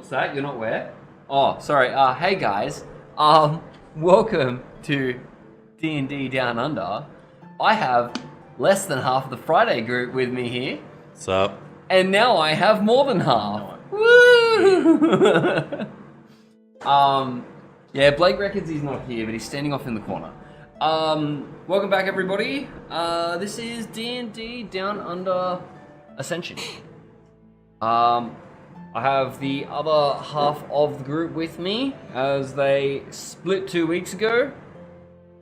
What's that? You're not where? Oh, sorry. Hey guys. Welcome to D&D Down Under. I have less than half of the Friday group with me here. What's up? And now I have more than half. Woo! Yeah, Blake reckons he's not here, but he's standing off in the corner. Welcome back, everybody. This is D&D Down Under Ascension. I have the other half of the group with me as they split 2 weeks ago.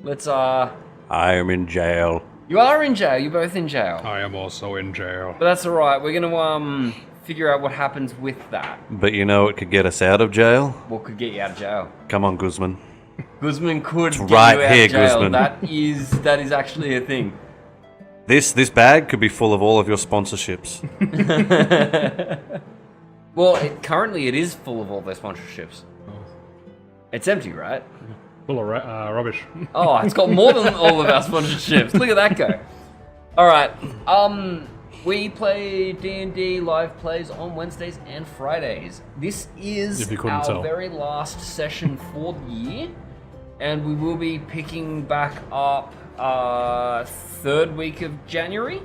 I am in jail. You are in jail. You're both in jail. I am also in jail. But that's alright. We're gonna figure out what happens with that. But you know what could get us out of jail? What could get you out of jail? Come on, Guzman. Guzman could get right you out here, of jail. Guzman. That is actually a thing. This bag could be full of all of your sponsorships. Well, currently it is full of all their sponsorships. It's empty, right? Full of rubbish. Oh, it's got more than all of our sponsorships. Look at that go. Alright, we play D&D live plays on Wednesdays and Fridays. This is our very last session for the year, and we will be picking back up third week of January.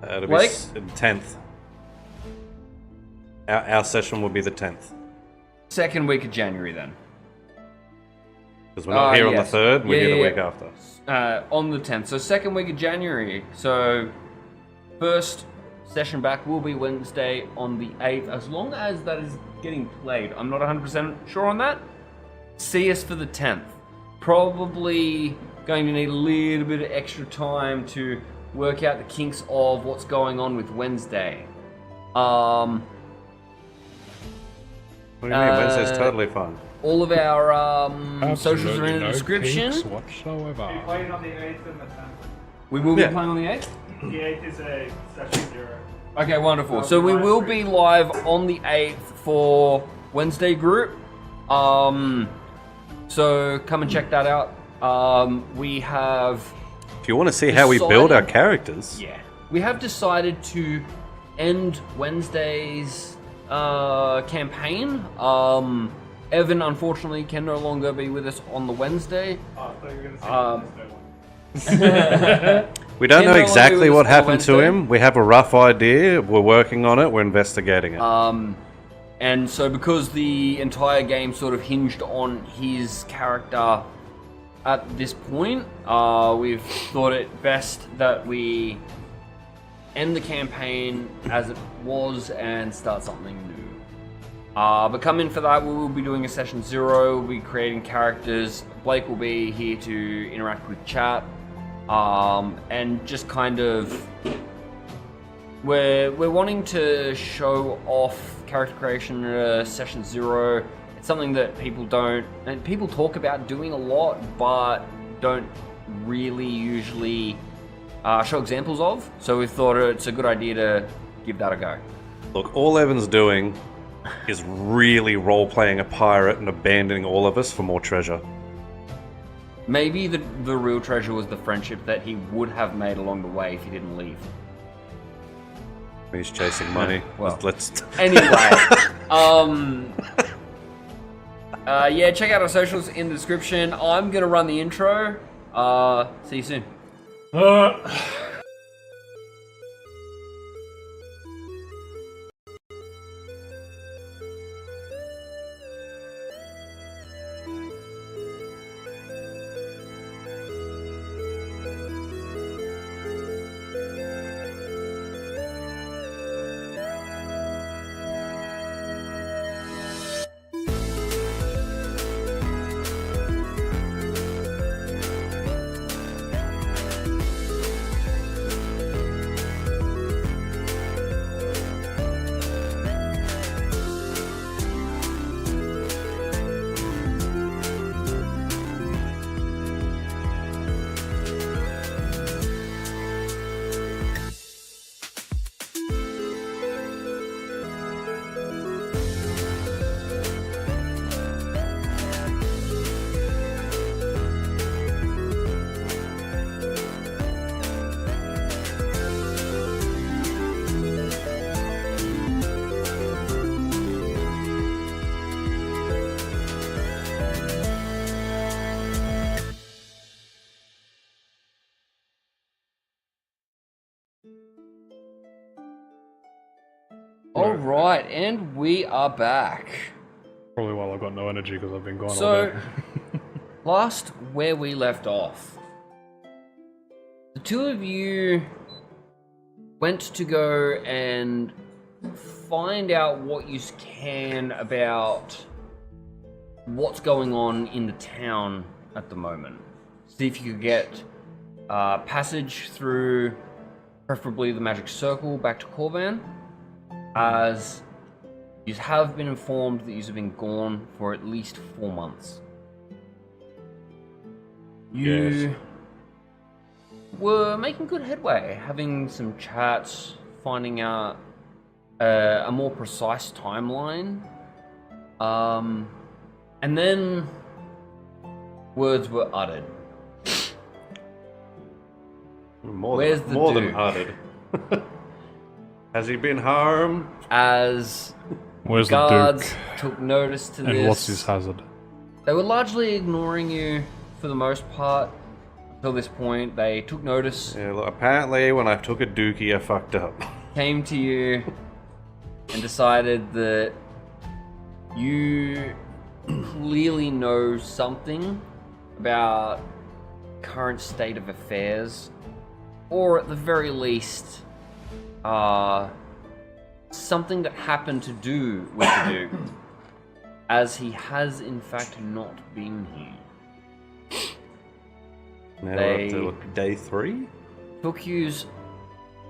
It'll be 10th. Our session will be the 10th. Second week of January, then. Because we're not here on the 3rd, we're here the week after. On the 10th, so second week of January. So first session back will be Wednesday on the 8th, as long as that is getting played. I'm not 100% sure on that. See us for the 10th. Probably going to need a little bit of extra time to work out the kinks of what's going on with Wednesday. What do you mean? Wednesday's totally fine. All of our socials are in the description. Whatsoever. We're playing on the 8th and the 10th. We will be playing on the 8th? The 8th is a session 0. Okay, wonderful. So we will be live on the 8th for Wednesday group. So come and check that out. We have... If you want to see how we build our characters... Yeah. We have decided to end Wednesday's campaign. Evan, unfortunately, can no longer be with us on the Wednesday. Oh, I thought you were going to say Wednesday one. We don't know exactly what happened to him. We have a rough idea. We're working on it. We're investigating it. And so because the entire game sort of hinged on his character at this point, we've thought it best that we end the campaign as it was and start something new. But come in for that, we will be doing a session 0, we'll be creating characters, Blake will be here to interact with chat, and just kind of, we're wanting to show off character creation at session 0. It's something that people talk about doing a lot, but don't really usually show examples of, so we thought it's a good idea to give that a go. Look, all Evan's doing is really role-playing a pirate and abandoning all of us for more treasure. Maybe the real treasure was the friendship that he would have made along the way if he didn't leave. He's chasing money. Well, let's... Anyway, yeah, check out our socials in the description. I'm gonna run the intro. See you soon. All right, and we are back. Probably while I've got no energy because I've been gone all So, day. last where we left off, the two of you went to go and find out what you can about what's going on in the town at the moment. See if you could get passage through, preferably the magic circle, back to Corvan, as you have been informed that you have been gone for at least 4 months. You Yes. were making good headway, having some chats, finding out a more precise timeline. And then words were uttered. Where's the more than Duke? uttered. Has he been harmed? As Where's the guards Duke? took notice to And this, what's his hazard? they were largely ignoring you for the most part. Until this point, they took notice, Yeah, look, apparently when I took a dookie, I fucked up. came to you, and decided that you clearly know something about current state of affairs, or at the very least, something that happened to do with the Duke, as he has in fact not been here. Now They- we're up to day 3? Took yous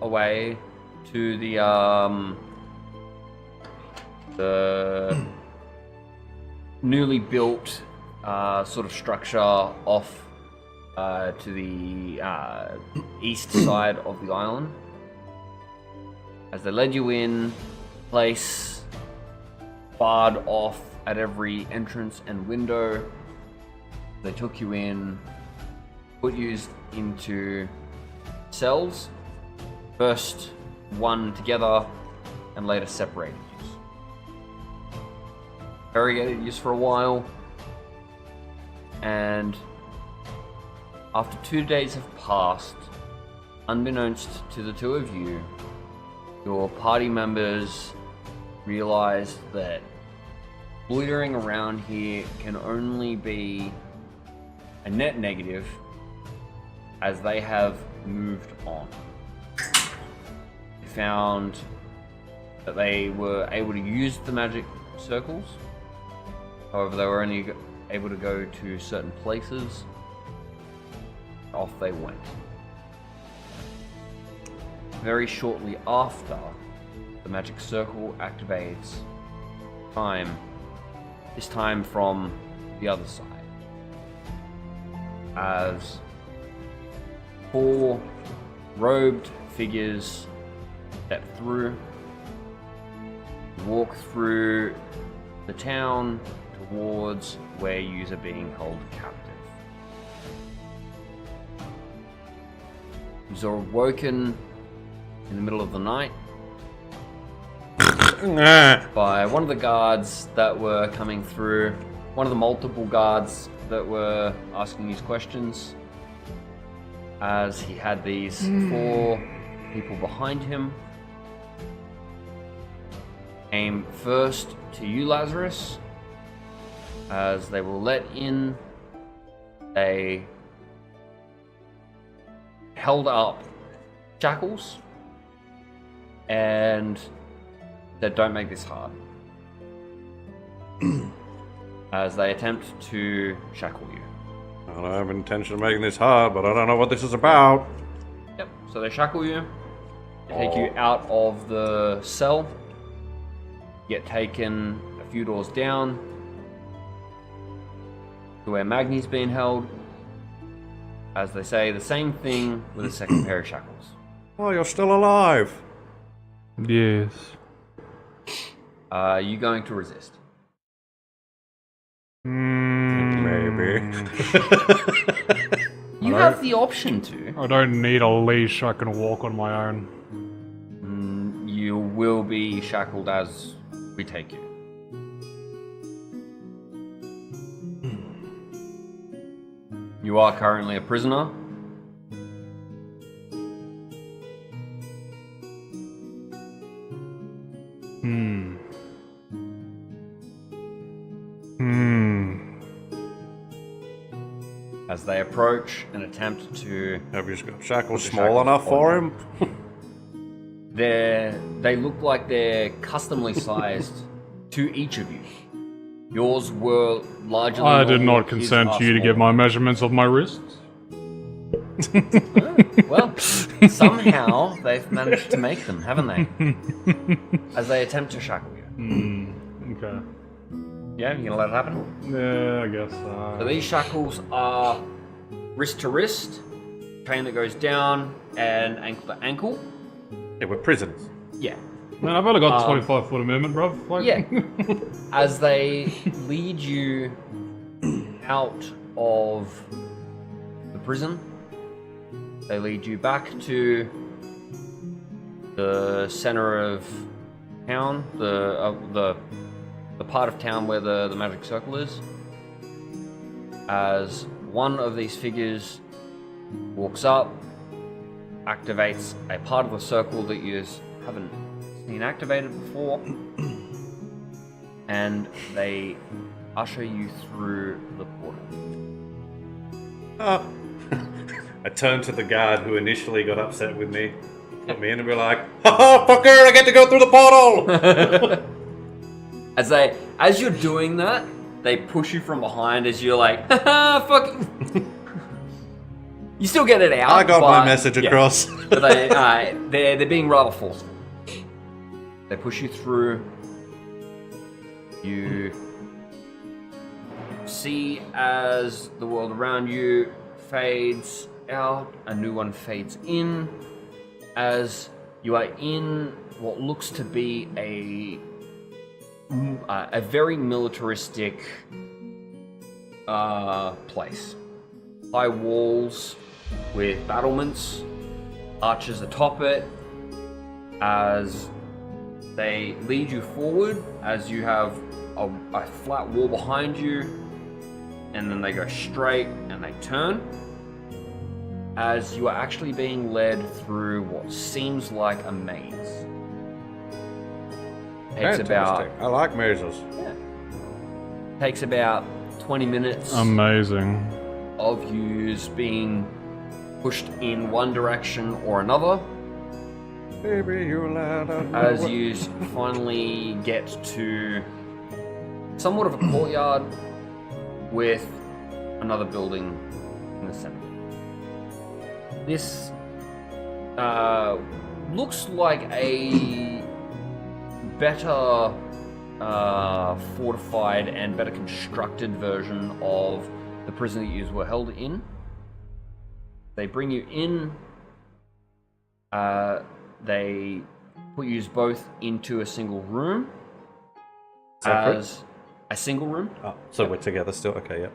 away to the newly built sort of structure off to the east side of the island. As they led you in, place barred off at every entrance and window. They took you in, put you into cells, first one together and later separated you. Interrogated you for a while, and after 2 days have passed, unbeknownst to the two of you, your party members realized that loitering around here can only be a net negative, as they have moved on. They found that they were able to use the magic circles. However, they were only able to go to certain places. Off they went. Very shortly after, the magic circle activates this time from the other side. As 4 robed figures step through, walk through the town towards where yous are being held captive. Yous are awoken in the middle of the night by one of the guards that were coming through, one of the multiple guards that were asking these questions, as he had these 4 people behind him. Aim first to you, Lazarus. As they were let in, they held up shackles and said, "Don't make this hard," as they attempt to shackle you. I don't have intention of making this hard, but I don't know what this is about. Yep, so they shackle you, they take you out of the cell, get taken a few doors down to where Magni's being held, as they say the same thing with a second pair of shackles. Oh, you're still alive. Yes. Are you going to resist? Maybe. You have the option to. I don't need a leash, I can walk on my own. You will be shackled as we take you. You are currently a prisoner. as they approach and attempt to. Have you got shackles The small shackles enough for on him? They look like they're customly sized to each of you. Yours were largely. I did normal, not his consent are to you to get small. my measurements of my wrists. Well, somehow they've managed to make them, haven't they? As they attempt to shackle you. Okay. Yeah, you gonna let it happen? Yeah, I guess. So these shackles are wrist to wrist, chain that goes down, and ankle to ankle. Yeah, we're prisoners. Yeah. Man, I've only got 25 foot of movement, bruv. Like, Yeah. As they lead you out of the prison, they lead you back to the center of town, the part of town where the magic circle is. As one of these figures walks up, activates a part of the circle that you haven't seen activated before, and they usher you through the portal. I turned to the guard who initially got upset with me, put me in and be like, "Ha ha, fucker! I get to go through the portal." As you're doing that, they push you from behind as you're like, haha, fuck. You still get it out. I got but, my message yeah. across. But they're being rather forceful. They push you through. You see as the world around you fades out, a new one fades in, as you are in what looks to be a very militaristic place. High walls with battlements, archers atop it, as they lead you forward, as you have a flat wall behind you, and then they go straight and they turn, as you are actually being led through what seems like a maze. Takes about I like mazes. takes about 20 minutes Amazing. of yous being pushed in one direction or another, Baby, you allowed as you finally get to somewhat of a courtyard with another building in the center. This looks like a better fortified and better constructed version of the prison that you were held in. They bring you in, they put you both into a single room. Separate? As a single room. Oh, so we're together still? Okay, yeah.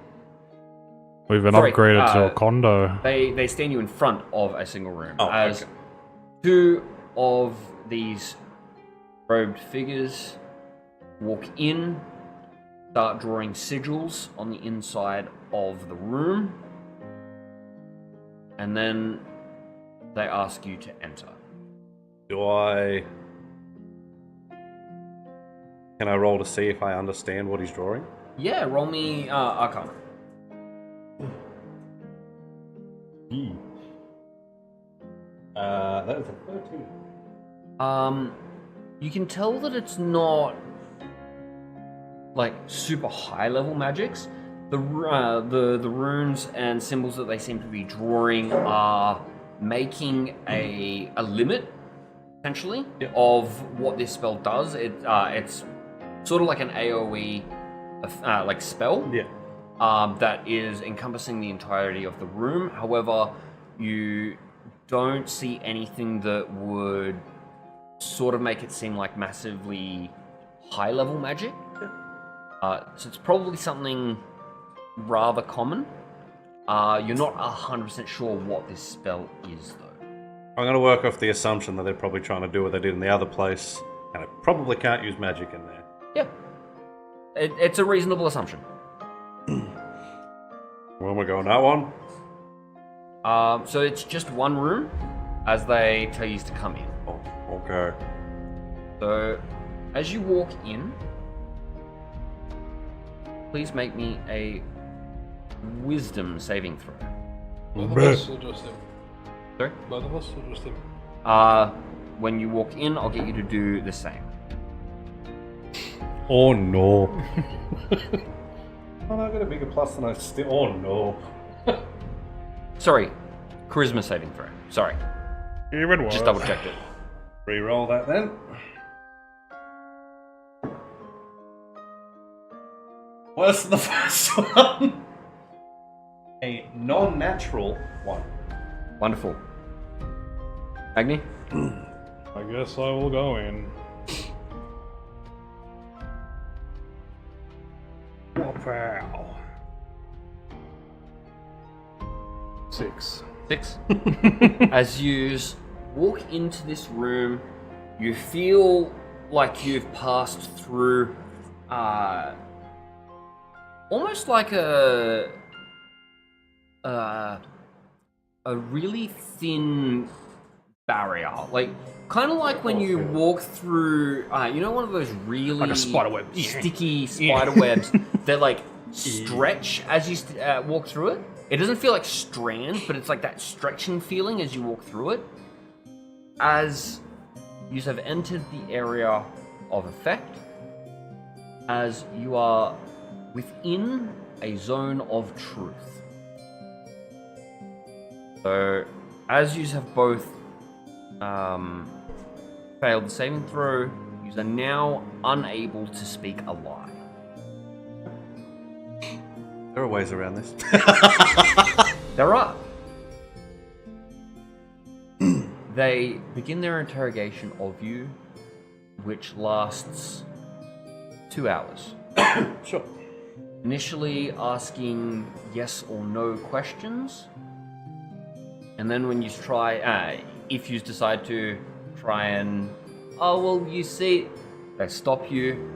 We've been Sorry, upgraded to a condo. They stand you in front of a single room. Oh, as okay. two of these robed figures walk in, start drawing sigils on the inside of the room, and then they ask you to enter. Can I roll to see if I understand what he's drawing? Yeah, roll me Arcana. That is a 13. You can tell that it's not like super high level magics. The runes and symbols that they seem to be drawing are making a limit, essentially, of what this spell does. It's sort of like an AOE like spell. Yeah. That is encompassing the entirety of the room. However, you don't see anything that would sort of make it seem like massively high level magic. So it's probably something rather common. You're not 100% sure what this spell is, though. I'm going to work off the assumption that they're probably trying to do what they did in the other place, and I probably can't use magic in there. Yeah. It's a reasonable assumption. When we're going that one? So it's just one room, as they tell you to come in. Oh, okay. So, as you walk in, please make me a wisdom saving throw. Both of us or just him? Sorry? Both of us or just him? When you walk in, I'll get you to do the same. Oh no. Oh, I got a bigger plus than I still. Oh no. Sorry, charisma saving throw. Sorry, Even worse. just double checked it. Reroll that then. Worse than the first one. A non-natural one. Wonderful. Agni? I guess I will go in. Wow. 6. 6. As you walk into this room, you feel like you've passed through almost like a really thin barrier, like kind of like when you walk through, you know, one of those really Like a spider web. sticky spider webs that like stretch as you walk through it. It doesn't feel like strands, but it's like that stretching feeling as you walk through it. As you have entered the area of effect, as you are within a zone of truth. So, as you have both failed the saving throw, you are now unable to speak a lie. There are ways around this. There are. They begin their interrogation of you, which lasts 2 hours. Sure. Initially asking yes or no questions, and then when you try, if you decide to try and, oh well, you see, they stop you,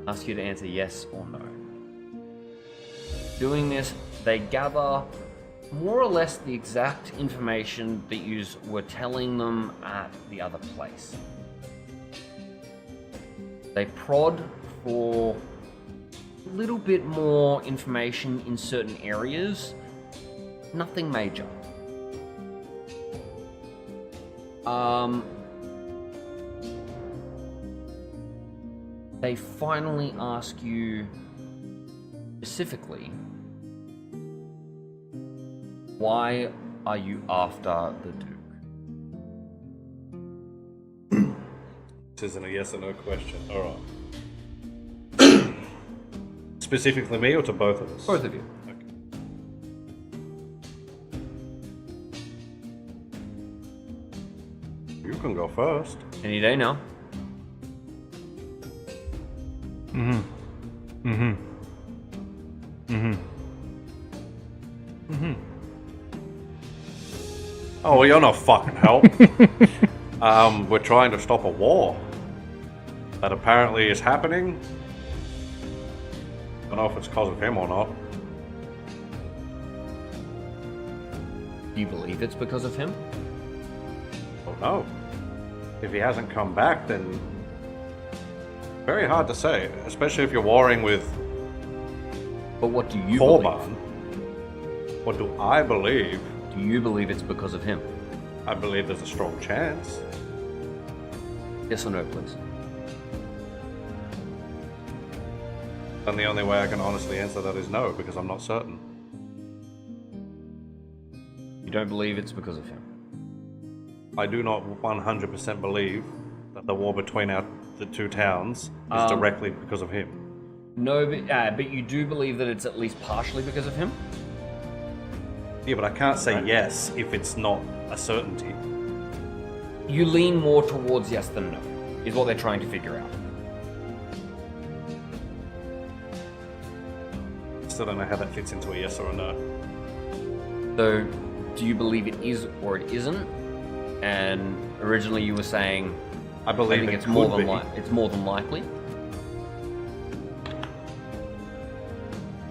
ask you to answer yes or no. Doing this, they gather more or less the exact information that you were telling them at the other place. They prod for a little bit more information in certain areas, nothing major. They finally ask you specifically, why are you after the Duke? This isn't a yes or no question. Alright. Specifically me or to both of us? Both of you. Okay. You can go first. Any day now. Oh, well, you're no fucking help. We're trying to stop a war that apparently is happening. I don't know if it's because of him or not. Do you believe it's because of him? Don't know. If he hasn't come back, then very hard to say, especially if you're warring with But what do you believe? Corban. What do I believe? Do you believe it's because of him? I believe there's a strong chance. Yes or no, please? And the only way I can honestly answer that is no, because I'm not certain. You don't believe it's because of him? I do not 100% believe that the war between the two towns is directly because of him. No, but you do believe that it's at least partially because of him? Yeah, but I can't say yes if it's not a certainty. You lean more towards yes than no, is what they're trying to figure out. Still don't know how that fits into a yes or a no. So, do you believe it is or it isn't? And originally you were saying, I believe think it it's more could than be. it's more than likely.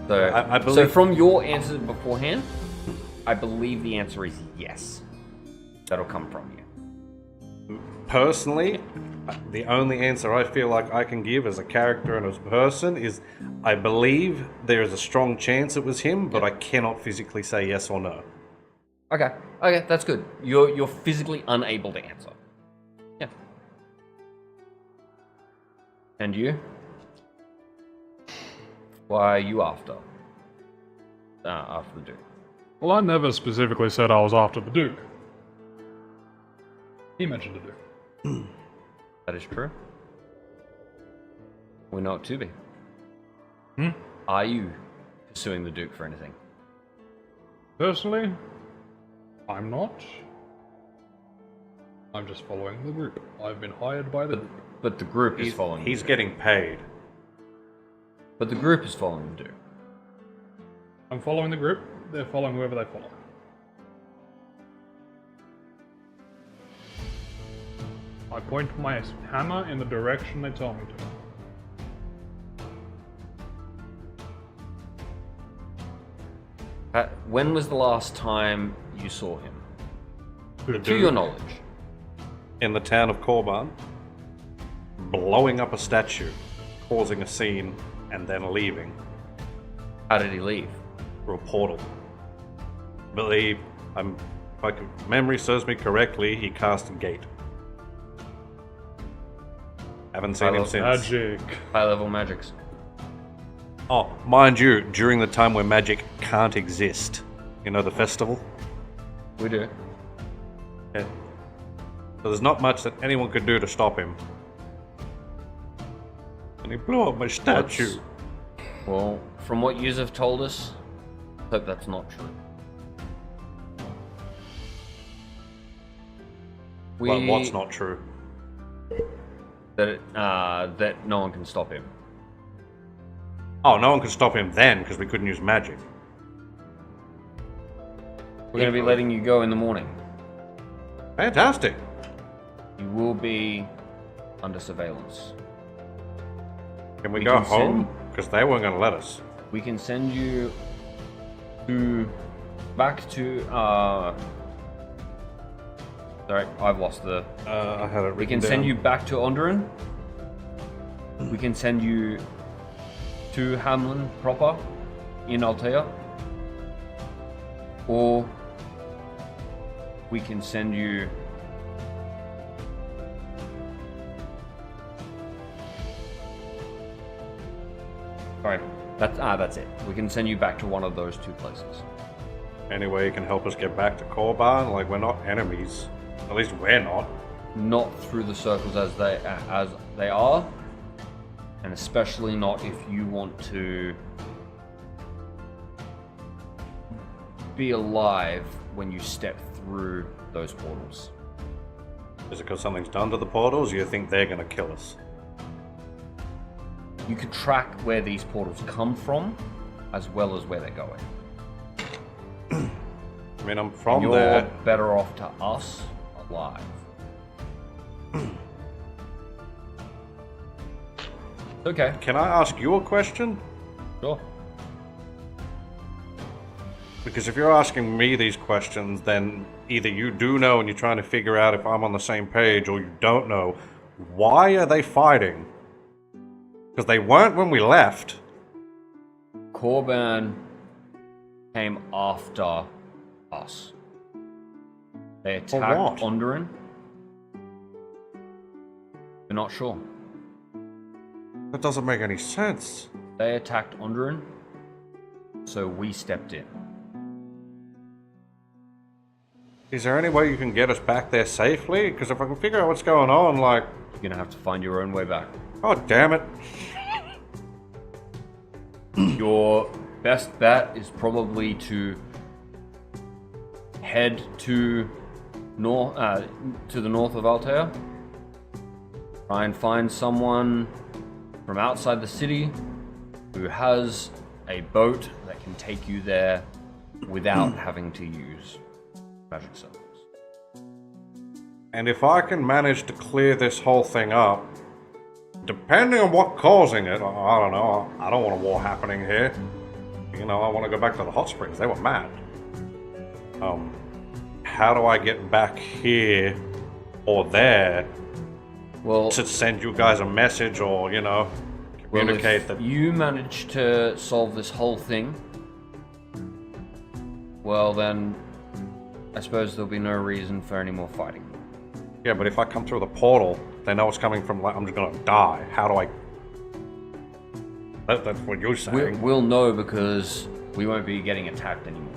So, I believe- so from your answer beforehand, I believe the answer is yes. That'll come from you. Personally, the only answer I feel like I can give as a character and as a person is I believe there is a strong chance it was him, but I cannot physically say yes or no. Okay, that's good. You're physically unable to answer. Yeah. And you? Why are you after? After the Duke. Well, I never specifically said I was after the Duke. He mentioned the Duke. That is true. We know it to be. Hmm? Are you pursuing the Duke for anything? Personally, I'm not. I'm just following the group. I've been hired by the group. But the group is following He's the Duke. getting paid. But the group is following the Duke. I'm following the group. They're following whoever they follow. I point my hammer in the direction they tell me to. When was the last time you saw him? The To Duke. your knowledge. In the town of Korban, blowing up a statue, causing a scene, and then leaving How did he leave? through a portal. Believe, if memory serves me correctly, he cast a gate. Haven't seen him since. Magic. High level magics. Oh, mind you, during the time where magic can't exist. You know the festival? We do. Yeah. So there's not much that anyone could do to stop him. And he blew up my statue. Well, from what yous have told us, I hope that's not true. Well, what's not true? That no one can stop him. Oh, no one could stop him then because we couldn't use magic. We're going to be letting you go in the morning. Fantastic. You will be under surveillance. Can we We go can home? Because they weren't going to let us. We can send you back to sorry, I've lost the. I had it We written can send down. you back to Onderon. We can send you to Hamlin proper in Altea. Or we can send you Sorry, that's it. We can send you back to one of those two places. Any way you can help us get back to Korban? Like, we're not enemies. At least we're not. Not through the circles as they are, and especially not if you want to be alive when you step through those portals. Is it because something's done to the portals, or you think they're going to kill us? You could track where these portals come from, as well as where they're going. I mean, I'm from You're there. better off to us alive. Okay. Can I ask you a question? Sure. Because if you're asking me these questions, then either you do know and you're trying to figure out if I'm on the same page, or you don't know. Why are they fighting? Because they weren't when we left. Korban came after us. They For attacked what? Onderon. We're not sure. That doesn't make any sense. They attacked Onderon, so we stepped in. Is there any way you can get us back there safely? Because if I can figure out what's going on, like... You're gonna have to find your own way back. Oh, damn it. Your best bet is probably to head to the north of Altair. Try and find someone from outside the city who has a boat that can take you there without having to use magic circles. And if I can manage to clear this whole thing up, depending on what's causing it, I don't know, I don't want a war happening here. You know, I want to go back to the hot springs. They were mad. How do I get back here or there Well, to send you guys a message or, communicate if that. you manage to solve this whole thing, well then, I suppose there'll be no reason for any more fighting. Yeah, but if I come through the portal, they know it's coming from, I'm just gonna die. How do I... That's what you're saying. We'll know because we won't be getting attacked anymore.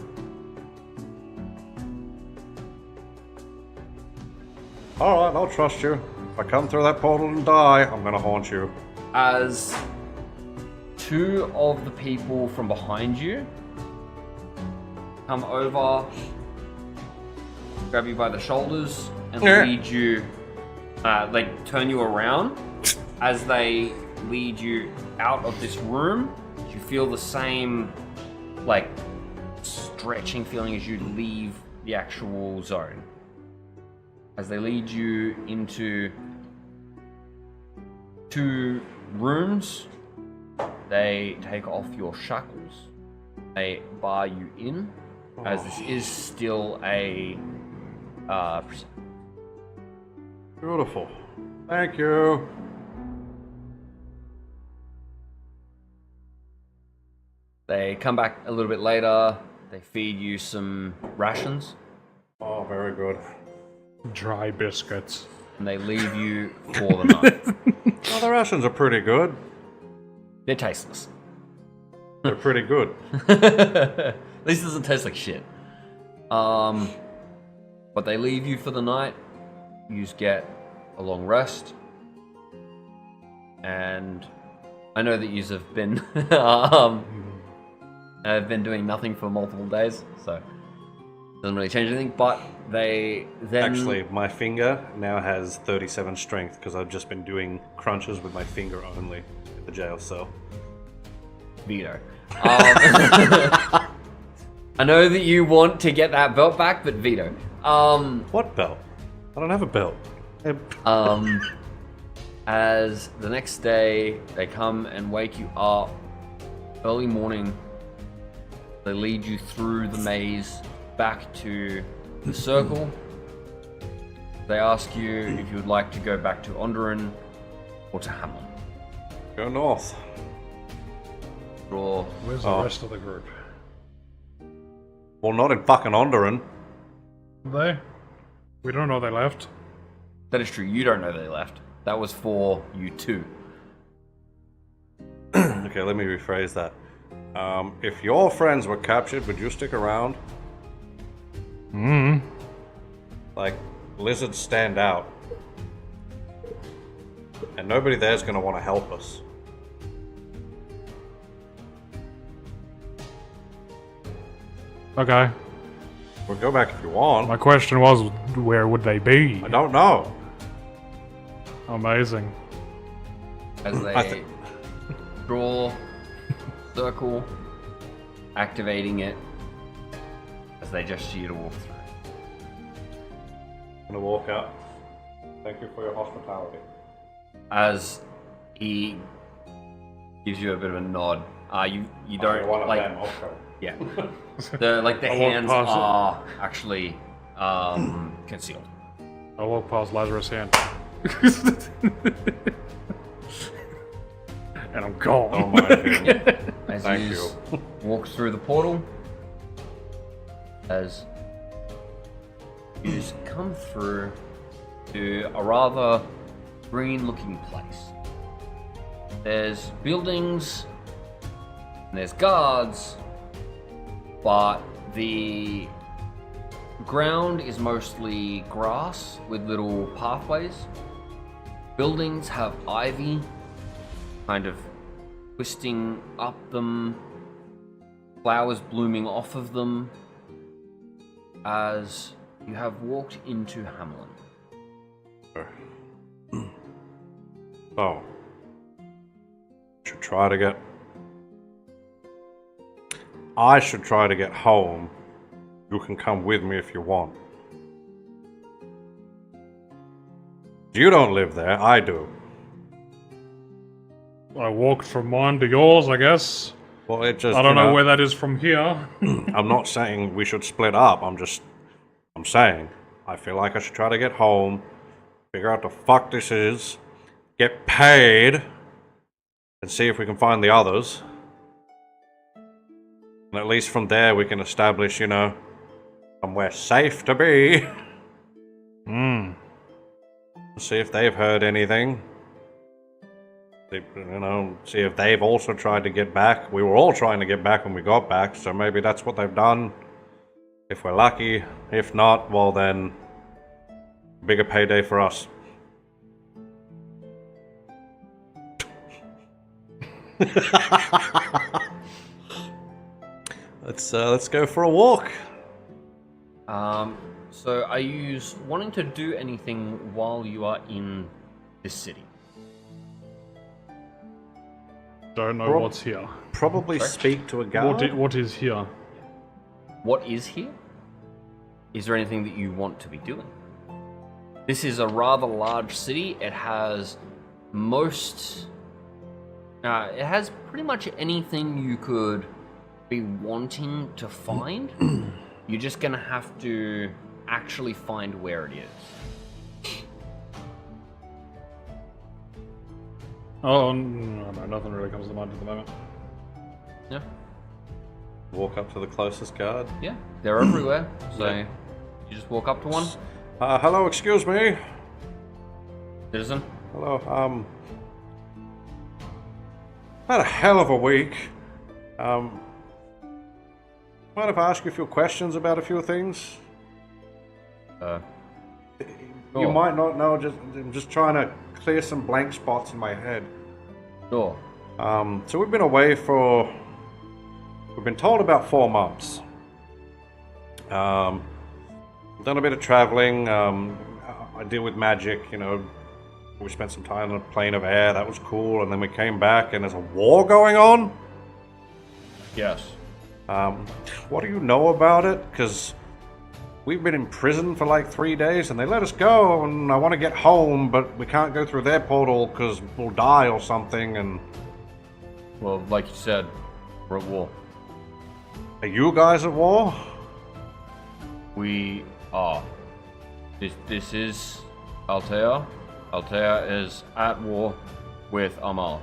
Alright, I'll trust you. If I come through that portal and die, I'm gonna haunt you. As two of the people from behind you come over, grab you by the shoulders, and lead you, turn you around. As they lead you out of this room, you feel the same, stretching feeling as you leave the actual zone. As they lead you into 2 rooms, they take off your shackles. They bar you in, as this is still a prison. Beautiful. Thank you. They come back a little bit later. They feed you some rations, Oh, very good. Dry biscuits. and they leave you for the night. Oh, the rations are pretty good. They're tasteless. They're pretty good. At least it doesn't taste like shit. But they leave you for the night. You just get a long rest. And I know that you have been have been doing nothing for multiple days, so doesn't really change anything. But they then Actually, my finger now has 37 strength because I've just been doing crunches with my finger only in the jail cell. veto. I know that you want to get that belt back, but veto. What belt? I don't have a belt. As the next day they come and wake you up early morning, they lead you through the maze back to the circle. They ask you if you would like to go back to Onderon or to Hamlin. Go north. Draw. Where's the rest of the group? Well, not in fucking Onderon. They? We don't know they left. That is true. You don't know they left. That was for you two. Okay, let me rephrase that. If your friends were captured, would you stick around? Like, lizards stand out. And nobody there's gonna want to help us. Okay. We'll go back if you want. My question was, where would they be? I don't know. Amazing. As they draw, circle, activating it, as they gesture you to walk through. I'm gonna walk out. Thank you for your hospitality. As he gives you a bit of a nod, you don't One of like. them, okay. Yeah, the I walk hands past it. are actually concealed. I walk past Lazarus' hand. And I'm gone. Oh my god. As Thank you you. walk through the portal, as you just come through to a rather green-looking place. There's buildings, and there's guards, but the ground is mostly grass with little pathways. Buildings have ivy kind of twisting up them, flowers blooming off of them, as you have walked into Hamlin. So, should try to get. I should try to get home. You can come with me if you want. You don't live there, I do. I walked from mine to yours, I guess. Well, it just. I don't know where that is from here. I'm not saying we should split up. I'm saying I feel like I should try to get home. figure out the fuck this is, get paid, and see if we can find the others. And at least from there we can establish, you know, somewhere safe to be. See if they've heard anything. You know, see if they've also tried to get back. We were all trying to get back when we got back, so maybe that's what they've done. If we're lucky. If not, well then, bigger payday for us. Let's go for a walk. So are you wanting to do anything while you are in this city? Don't know what's here. Probably speak to a guard. What is here? What is here? Is there anything that you want to be doing? This is a rather large city. It has it has pretty much anything you could be wanting to find. You're just gonna have to actually find where it is. Oh, no, nothing really comes to mind at the moment. Yeah. Walk up to the closest guard. Yeah, they're everywhere. So you just walk up to one. Hello, excuse me. Citizen. Hello, had a hell of a week. Mind if I ask you a few questions about a few things? You might not know, I'm just trying to clear some blank spots in my head. Sure. So we've been away for, we've been told about 4 months. Done a bit of traveling. I deal with magic, you know. We spent some time on a plane of air, that was cool, and then we came back and there's a war going on? Yes. What do you know about it? Because we've been in prison for like 3 days and they let us go, and I want to get home, but we can't go through their portal because we'll die or something. And Well, like you said, we're at war. are you guys at war? We are. This is Altea. Altea is at war with Amal.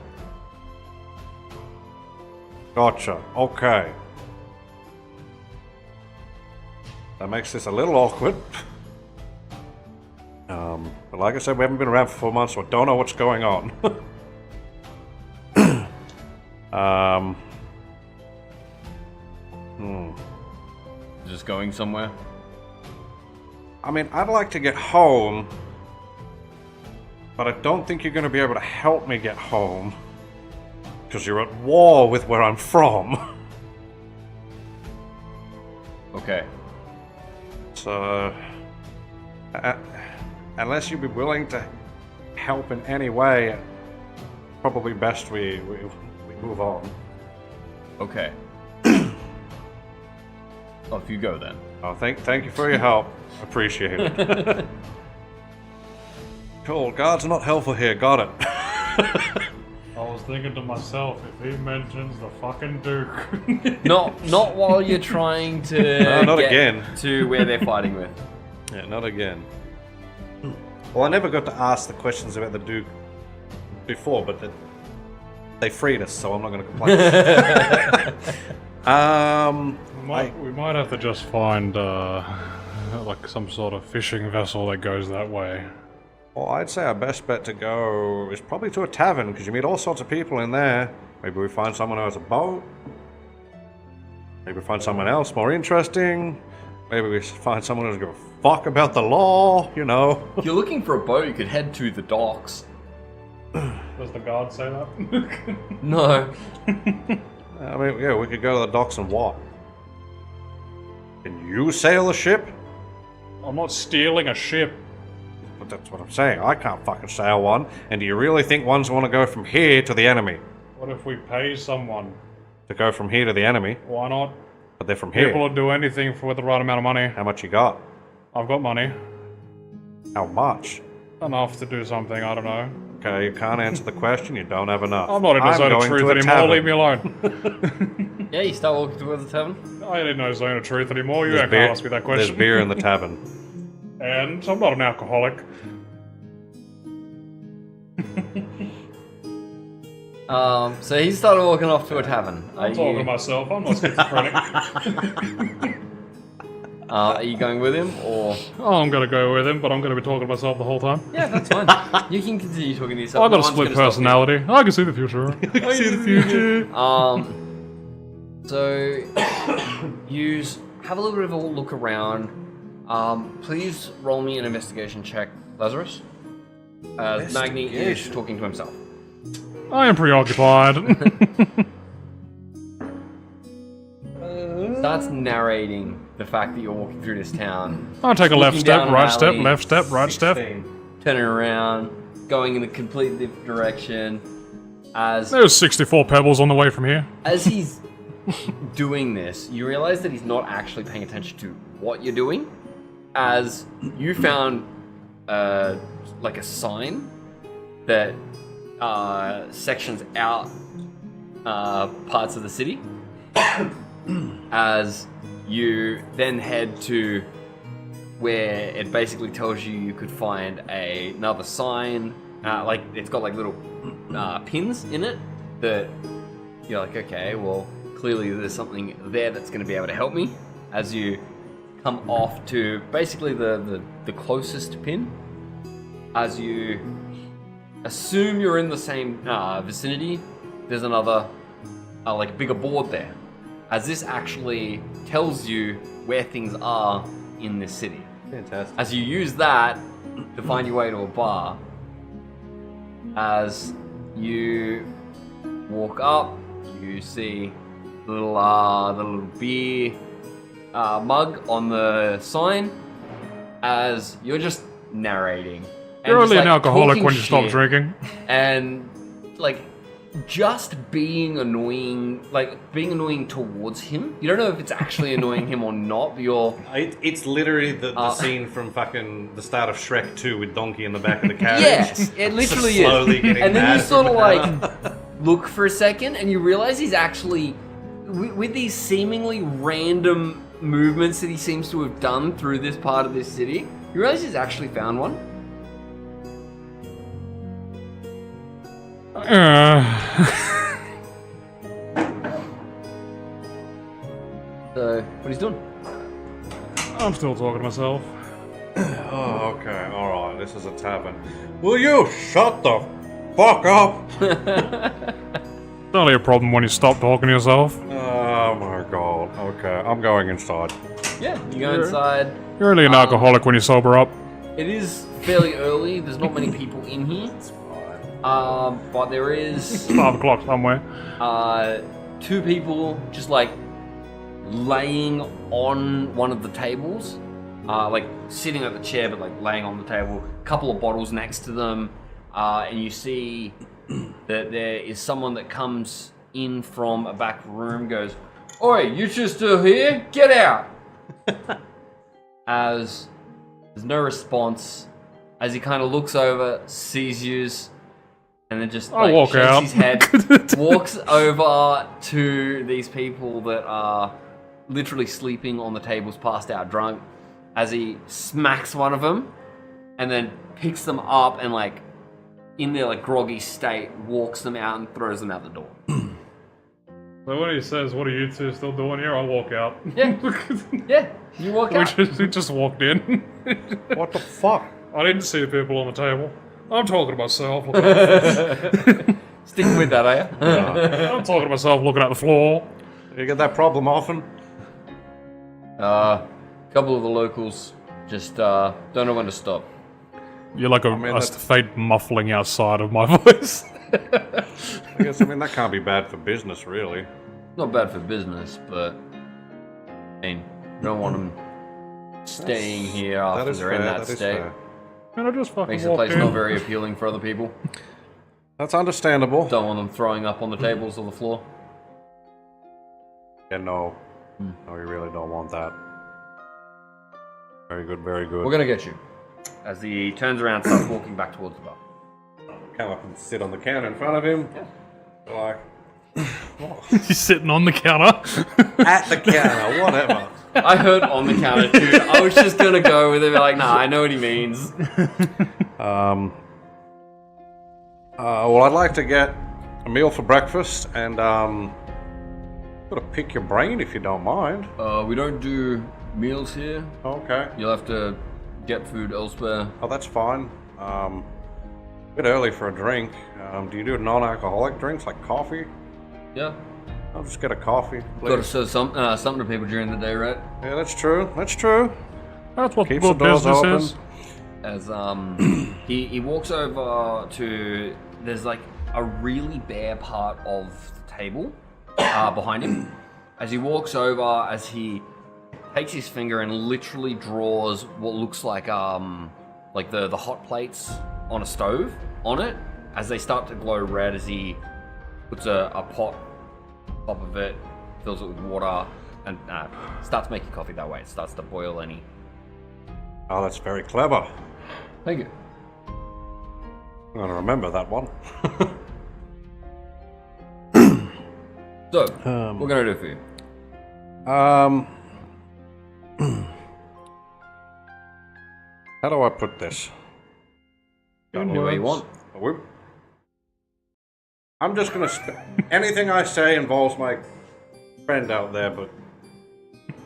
Gotcha. Okay. That makes this a little awkward. But like I said, we haven't been around for 4 months, so I don't know what's going on. Is this going somewhere? I mean, I'd like to get home, but I don't think you're going to be able to help me get home, because you're at war with where I'm from. Okay. So, unless you'd be willing to help in any way, probably best we move on. Okay. Off you go then. Oh, thank you for your help. Appreciate it. Cool. Guards are not helpful here. Got it. I was thinking to myself, if he mentions the fucking Duke. Not while you're trying to not get again. to where they're fighting with. Yeah, not again. Well, I never got to ask the questions about the Duke before, but they freed us, so I'm not going to complain. We might have to just find like some sort of fishing vessel that goes that way. Well, I'd say our best bet to go is probably to a tavern, because you meet all sorts of people in there. Maybe we find someone who has a boat. Maybe we find someone else more interesting. Maybe we find someone who doesn't give a fuck about the law, you know. If you're looking for a boat, you could head to the docks. Does the guard say that? No. I mean, yeah, we could go to the docks and what? Can you sail a ship? I'm not stealing a ship. But that's what I'm saying. I can't fucking sail one. And do you really think ones want to go from here to the enemy? What if we pay someone? To go from here to the enemy? Why not? But they're from here. People will do anything for the right amount of money. How much you got? I've got money. How much? Enough to do something, I don't know. Okay, you can't answer the question. You don't have enough. I'm not in the zone of going truth to a anymore, tavern. leave me alone. Yeah, you start walking towards the tavern. I ain't in no zone of truth anymore, you There's can't beer- ask me that There's question. beer in the tavern. And I'm not an alcoholic. So he started walking off to a tavern. I'm talking to myself. I'm not schizophrenic. Are you going with him, or? Oh, I'm gonna go with him, but I'm gonna be talking to myself the whole time. Yeah, that's fine. You can continue talking to yourself. I've got No a one's split gonna stop you. personality. I can see the future. I can see the future. So you have a little bit of a look around. Please roll me an investigation check, Lazarus. Magni is talking to himself. I am preoccupied. Starts narrating the fact that you're walking through this town. I'll take a left Looking down step, an right step, alley. left step, right step. Turning around, going in a completely different direction. There's 64 pebbles on the way from here. As he's doing this, you realize that he's not actually paying attention to what you're doing. As you found like a sign that sections out parts of the city. As you then head to where it basically tells you could find another sign, like it's got like little pins in it that you're like, okay, well clearly there's something there that's going to be able to help me. As you come off to basically the closest pin, as you assume you're in the same vicinity, there's another like bigger board there. As this actually tells you where things are in this city. Fantastic. As you use that to find your way to a bar, as you walk up, you see the little beer mug on the sign. As you're just narrating. And You're just, only an like, alcoholic talking when you stop shit. drinking. And like just being annoying towards him. You don't know if it's actually annoying him or not, but you're... It's literally the scene from fucking the start of Shrek 2 with Donkey in the back of the carriage. Yes, it literally Just slowly is. getting And then you mad. sort of like look for a second and you realize he's actually, with these seemingly random movements that he seems to have done through this part of this city, you realize he's actually found one. So, what he's doing? I'm still talking to myself. Oh, okay, alright, this is a tavern. Will you shut the fuck up? It's only a problem when you stop talking to yourself. Oh my god, okay, I'm going inside. Yeah, you go inside. You're only an alcoholic when you sober up. It is fairly early. There's not many people in here. But there is 5 o'clock somewhere. 2 people just like laying on one of the tables, like sitting at the chair but like laying on the table. A couple of bottles next to them, and you see that there is someone that comes in from a back room. Goes, "Oi, you two still here? Get out!" As there's no response, as he kind of looks over, sees yous. And then just I like walk shakes out. his head, walks over to these people that are literally sleeping on the tables, passed out drunk, as he smacks one of them, and then picks them up and like in their like groggy state, walks them out and throws them out the door. So when he says, "What are you two still doing here?" I walk out. Yeah, yeah, you walk out. We just walked in. What the fuck? I didn't see the people on the table. I'm talking to myself. Sticking with that, are you? I'm talking to myself, looking at the floor. You get that problem often? A couple of the locals just don't know when to stop. You're like mean, a that's- faint muffling outside of my voice. I guess, that can't be bad for business, really. Not bad for business, but I mean, you don't want them staying here That after is they're fair, in that that is state. fair. And I just fucking Makes the walked place in. not very appealing for other people. That's understandable. Don't want them throwing up on the tables or the floor. Yeah, no. No, you really don't want that. Very good, very good. We're gonna get you. As he turns around, starts walking back towards the bar. Come up and sit on the counter in front of him. Like, He's sitting on the counter. at the counter, whatever. I heard on the counter too. I was just gonna go with it, like, nah, I know what he means. Well, I'd like to get a meal for breakfast, and gotta pick your brain if you don't mind. We don't do meals here. Okay. You'll have to get food elsewhere. Oh, that's fine. A bit early for a drink. Do you do non-alcoholic drinks like coffee? Yeah. I'll just get a coffee, Got to please. serve something to people during the day, right? Yeah, that's true. That's true. That's what Keeps good the doors business open. is. As he walks over to, there's like a really bare part of the table behind him. As he walks over, as he takes his finger and literally draws what looks like the hot plates on a stove on it, as they start to glow red, as he puts a pot on top of it, fills it with water, and starts making coffee that way. It starts to boil any. Oh, that's very clever. Thank you. I'm gonna remember that one. So, what can I do for you? How do I put this? Any way you want. Whoop. I'm just gonna anything I say involves my friend out there, but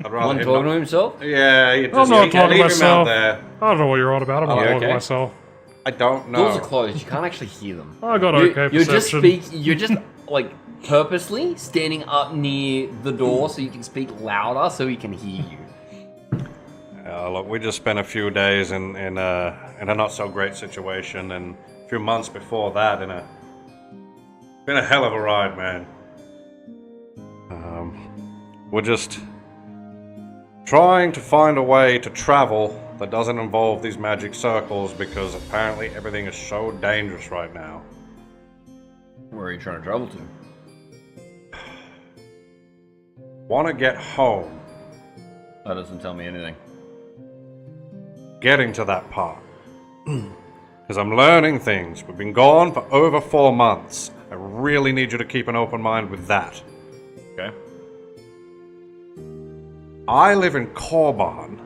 I'd rather One him talking to not. himself? Yeah, you I'm just not leave talking to him out myself. there. I don't know what you're on about. I'm not you talking okay? to myself. I don't Doors are know. closed. You can't actually hear them. I got You- okay you're just perception. You're just like purposely standing up near the door so you can speak louder so he can hear you. Look, we just spent a few days in a not so great situation, and a few months before that been a hell of a ride, man. We're just trying to find a way to travel that doesn't involve these magic circles, because apparently everything is so dangerous right now. Where are you trying to travel to? Want to get home. That doesn't tell me anything. Getting to that part. Because I'm learning things. We've been gone for over 4 months. I really need you to keep an open mind with that. Okay. I live in Korban.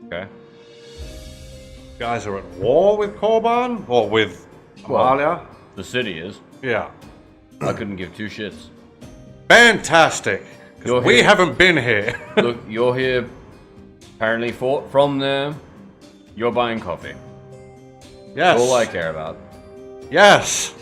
Okay. You guys are at war with Korban? Or with Amalia? The city is. Yeah. I couldn't give two shits. Fantastic. 'Cause You're we here. haven't been here. Look, you're here apparently from there. You're buying coffee. Yes. All I care about. Yes.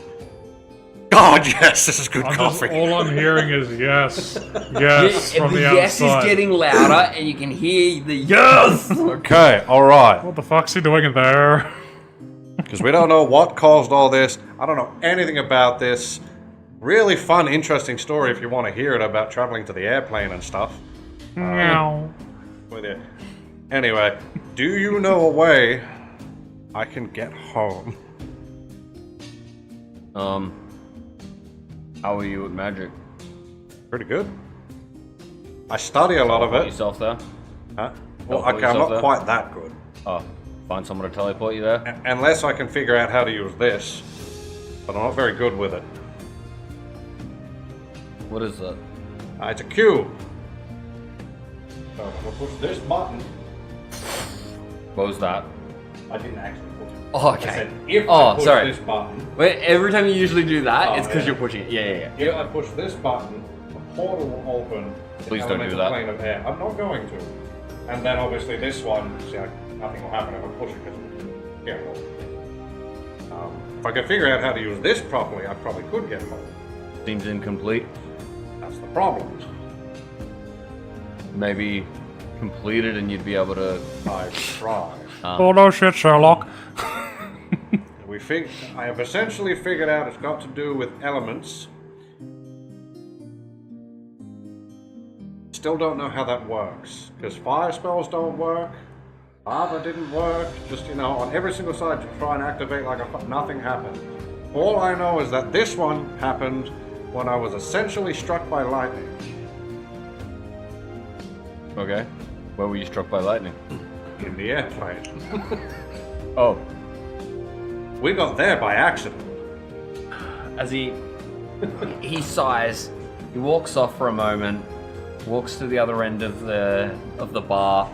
God, yes, this is good coffee. All I'm hearing is yes, yes Yeah, from the the yes outside. is getting louder and you can hear the yes! Okay, alright. What the fuck's he doing in there? Because we don't know what caused all this. I don't know anything about this. Really fun, interesting story if you want to hear it, about traveling to the airplane and stuff. Meow. With you. Anyway, do you know a way I can get home? How are you at magic? Pretty good. I study a lot of Put it. yourself there. Huh? Well, Teleport okay, I'm yourself not there? quite that good. Oh, find someone to teleport you there. Unless I can figure out how to use this. But I'm not very good with it. What is that? It's a cube. So if I push this button, What was that? I didn't actually push it. Oh, I okay. said if Oh, I push sorry. this button, Wait, every time you usually do that, Oh, it's because yeah. you're pushing it. Yeah. if I push this button, a portal will open. to the Please don't do elemental that. Plane of air. I'm not going to. And then obviously this one, see, nothing will happen if I push it. Because, yeah, well, if I could figure out how to use this properly, I probably could get home. Seems incomplete. That's the problem. Maybe complete it and you'd be able to. I try. Oh no shit, Sherlock. I have essentially figured out it's got to do with elements. Still don't know how that works, because fire spells don't work, lava didn't work, just, on every single side to try and activate like nothing happened. All I know is that this one happened when I was essentially struck by lightning. Okay. Where were you struck by lightning? In the airplane. Oh. We got there by accident. As he sighs, he walks off for a moment, walks to the other end of the bar,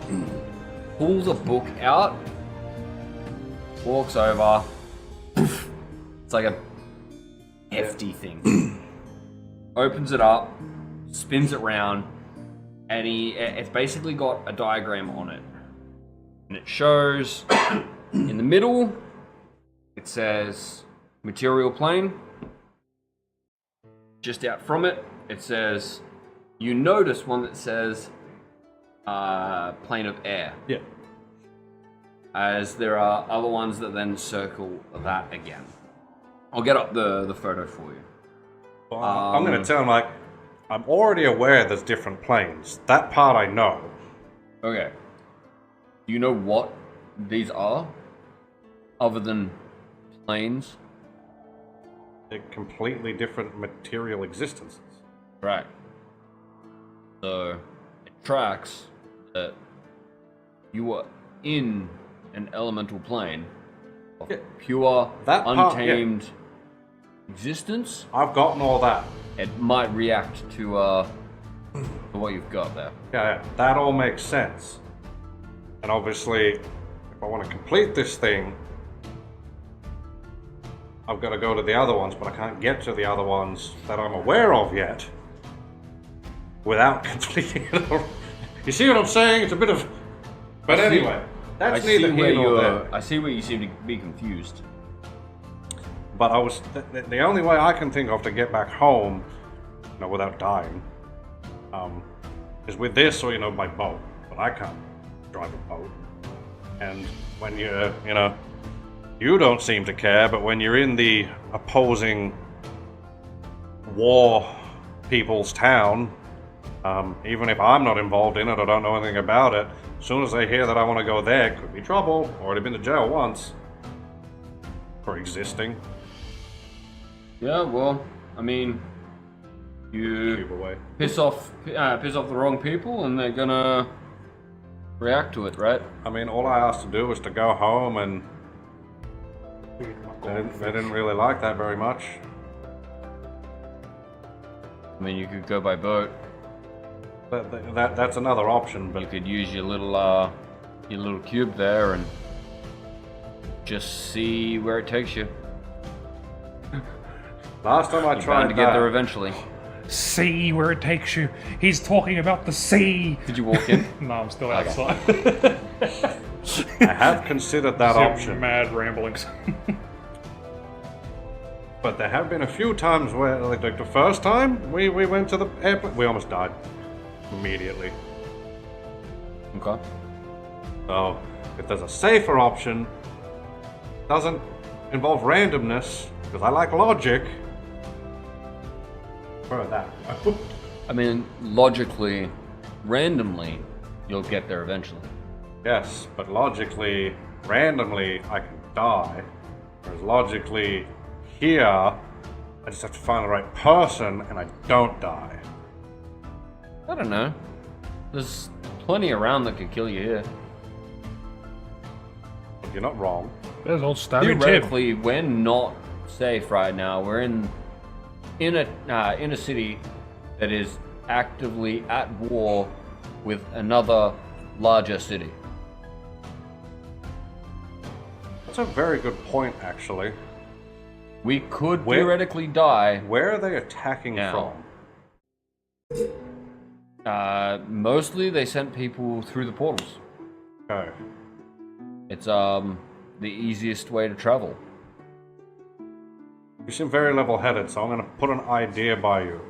pulls a book out, walks over. It's like a hefty thing. opens it up, spins it round, and it's basically got a diagram on it. And it shows in the middle, it says material plane. Just out from it, it says, you notice one that says plane of air. Yeah. As there are other ones that then circle that again. I'll get up the photo for you. Well, I'm going to tell him, like, I'm already aware there's different planes. That part I know. Okay. Do you know what these are? Other than planes? They're completely different material existences. Right. So, it tracks that you are in an elemental plane of pure, That part, untamed existence. I've gotten all that. It might react to what you've got there. Yeah, that all makes sense. And obviously, if I want to complete this thing, I've got to go to the other ones, but I can't get to the other ones that I'm aware of yet without completing it all. You see what I'm saying? It's a bit of... But anyway, that's neither here nor there. I see where you seem to be confused. But I was... The only way I can think of to get back home, you know, without dying, is with this or, you know, by boat. But I can't drive a boat. And when you're, you know... You don't seem to care, but when you're in the opposing war people's town, even if I'm not involved in it or don't know anything about it, as soon as they hear that I want to go there, it could be trouble. Already been to jail once for existing. Yeah, well, I mean, you Keep away. piss off the wrong people, and they're gonna react to it, right? I mean, all I asked to do was to go home, and they didn't really like that very much. I mean, you could go by boat. That's another option, but You could use your little cube there and just see where it takes you. last time I You're tried bound to get there that, eventually. See where it takes you. He's talking about the sea. Did you walk in? No, I'm still outside. I have considered that option. Mad ramblings. But there have been a few times where, like the first time we went to the airport, we almost died immediately. Okay. So, if there's a safer option, doesn't involve randomness, because I like logic, prefer that. I mean, logically, randomly, you'll get there eventually. Yes, but logically, randomly, I can die. Whereas logically, here, I just have to find the right person, and I don't die. I don't know. There's plenty around that could kill you here. You're not wrong. There's old Stabby Tim. Theoretically, we're not safe right now. We're in a city that is actively at war with another larger city. That's a very good point, actually. We could Where- theoretically die. Where are they attacking Now. from? Mostly they sent people through the portals. Okay. It's the easiest way to travel. You seem very level-headed, so I'm going to put an idea by you.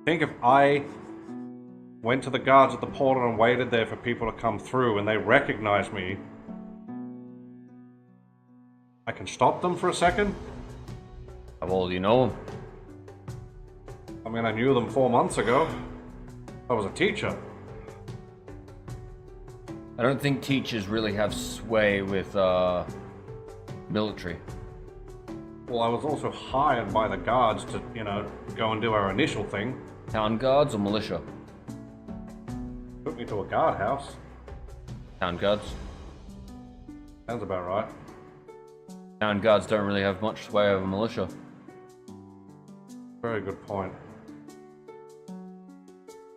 Think if I went to the guards at the portal and waited there for people to come through and they recognize me, I can stop them for a second? How well do you know them? I mean, I knew them 4 months ago. I was a teacher. I don't think teachers really have sway with military. Well, I was also hired by the guards to, you know, go and do our initial thing. Town guards or militia? Took me to a guardhouse. Town guards. Sounds about right. Town guards don't really have much sway over militia. Very good point.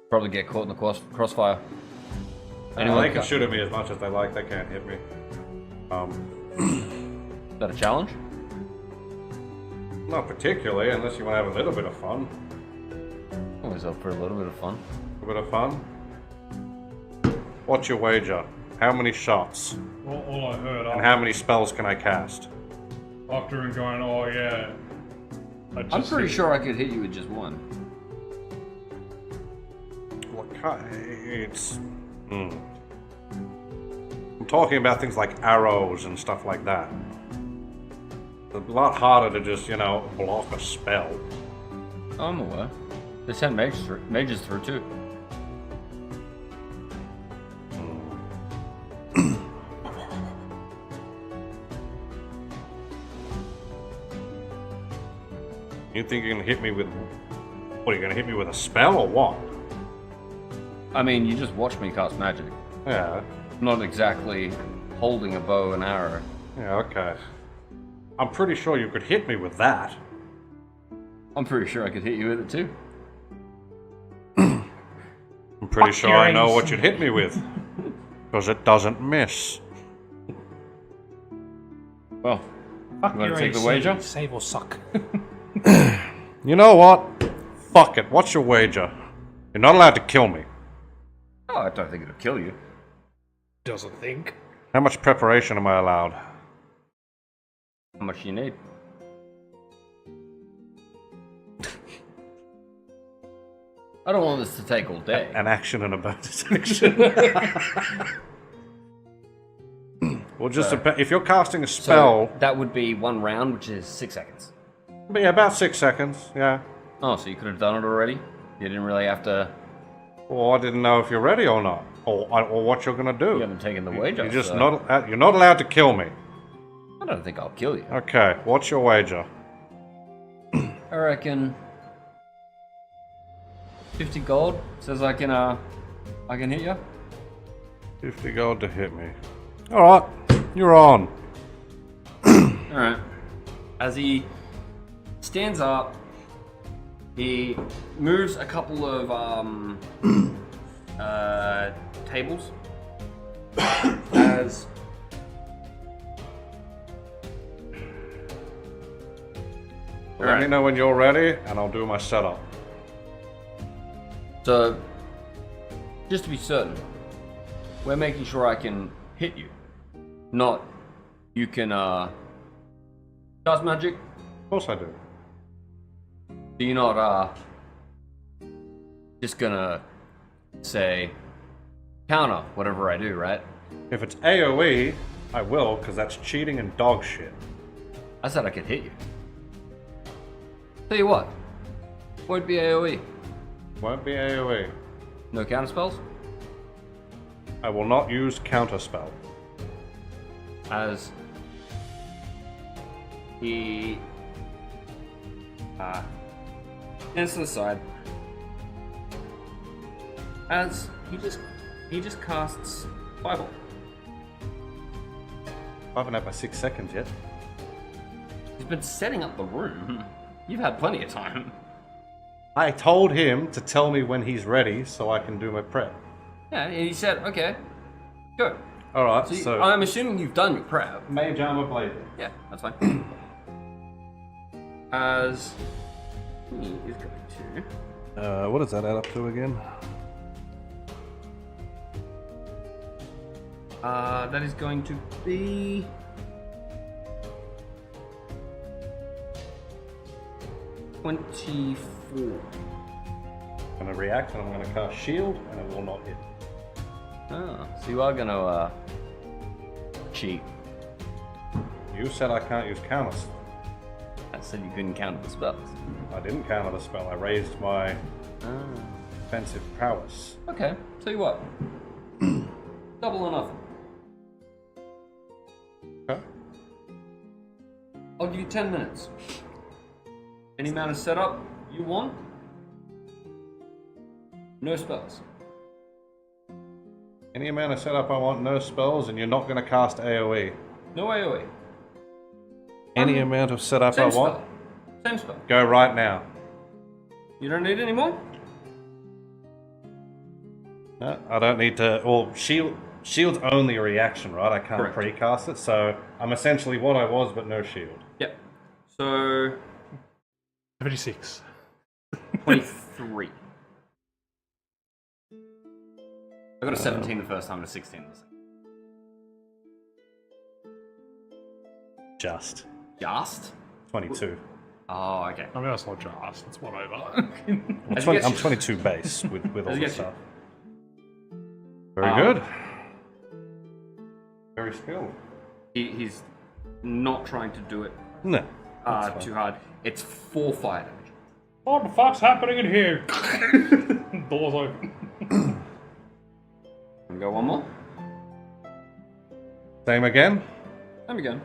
Probably get caught in the crossfire. They can shoot at me as much as they like, they can't hit me. Is that a challenge? Not particularly, unless you want to have a little bit of fun. Always up for a little bit of fun. A bit of fun? What's your wager? How many shots? All I heard And how many spells can I cast? after him going, oh yeah. I'm pretty sure I could hit you with just one. It's... I'm talking about things like arrows and stuff like that. It's a lot harder to just, you know, block a spell. Oh, I'm aware. They sent mages through too. You think you're gonna hit me with... What, are you gonna hit me with a spell or what? I mean, you just watched me cast magic. Yeah. Not exactly holding a bow and arrow. Yeah, okay. I'm pretty sure you could hit me with that. I'm pretty sure I could hit you with it too. I'm pretty sure I know what you'd hit me with. Because it doesn't miss. Well, Fuck you want your to take the AC. wager? Save or suck. You know what? Fuck it. What's your wager? You're not allowed to kill me. Oh, I don't think it'll kill you. Doesn't think. How much preparation am I allowed? How much do you need? I don't want this to take all day. An action and a bonus action. Well, just if you're casting a spell, So that would be one round, which is 6 seconds. but yeah, about 6 seconds. Yeah. Oh, so you could have done it already? You didn't really have to... Well, I didn't know if you're ready or not, or what you're gonna do. You haven't taken the wager. You're just so you're not allowed to kill me. I don't think I'll kill you. Okay. What's your wager? I reckon 50 gold says I can hit you. 50 gold to hit me. All right. You're on. All right. As he stands up, he moves a couple of tables. As Let me know when you're ready, and I'll do my setup. so, just to be certain, we're making sure I can hit you, not you can cast magic. Of course I do. So you're not just gonna say counter whatever I do, right? If it's AoE, I will, because that's cheating and dog shit. I said I could hit you. Tell you what, won't be AoE. Won't be AoE. No counter spells. I will not use counterspell. As he stands to the side. As he just casts Fireball. I haven't had my 6 seconds yet. He's been setting up the room. You've had plenty of time. I told him to tell me when he's ready so I can do my prep. Yeah, and he said, okay, go. Alright, So, so... I'm assuming you've done your prep. Mage Armor Blazer. Yeah, that's fine. As he is going to... What does that add up to again? that is going to be... $24. I'm gonna react and I'm gonna cast Shield and it will not hit. Oh, so you are gonna cheat. You said I can't use counters. I said you couldn't counter the spells. I didn't counter the spell, I raised my defensive prowess. Okay, tell you what. Double or nothing. Okay. I'll give you 10 minutes. Any amount of setup you want. No spells. Any amount of setup I want, no spells, and you're not gonna cast AoE. No AoE. Any amount of setup I Same want, spell. Same spell. go right now. You don't need any more? No, I don't need to. Well, shield's only a reaction, right? I can't Correct. precast it, so I'm essentially what I was, but no shield. Yep. So 76. 23. I got a 17 the first time and a 16 the second. Just. Just? 22. Oh, okay. I mean, that's not just. It's one over. I'm 22 base with all As you this get stuff. Very good. Very skilled. He's not trying to do it No. that's fine. too hard. It's 4 fire damage. What the fuck's happening in here? Doors open. And go one more. Same again? Same again.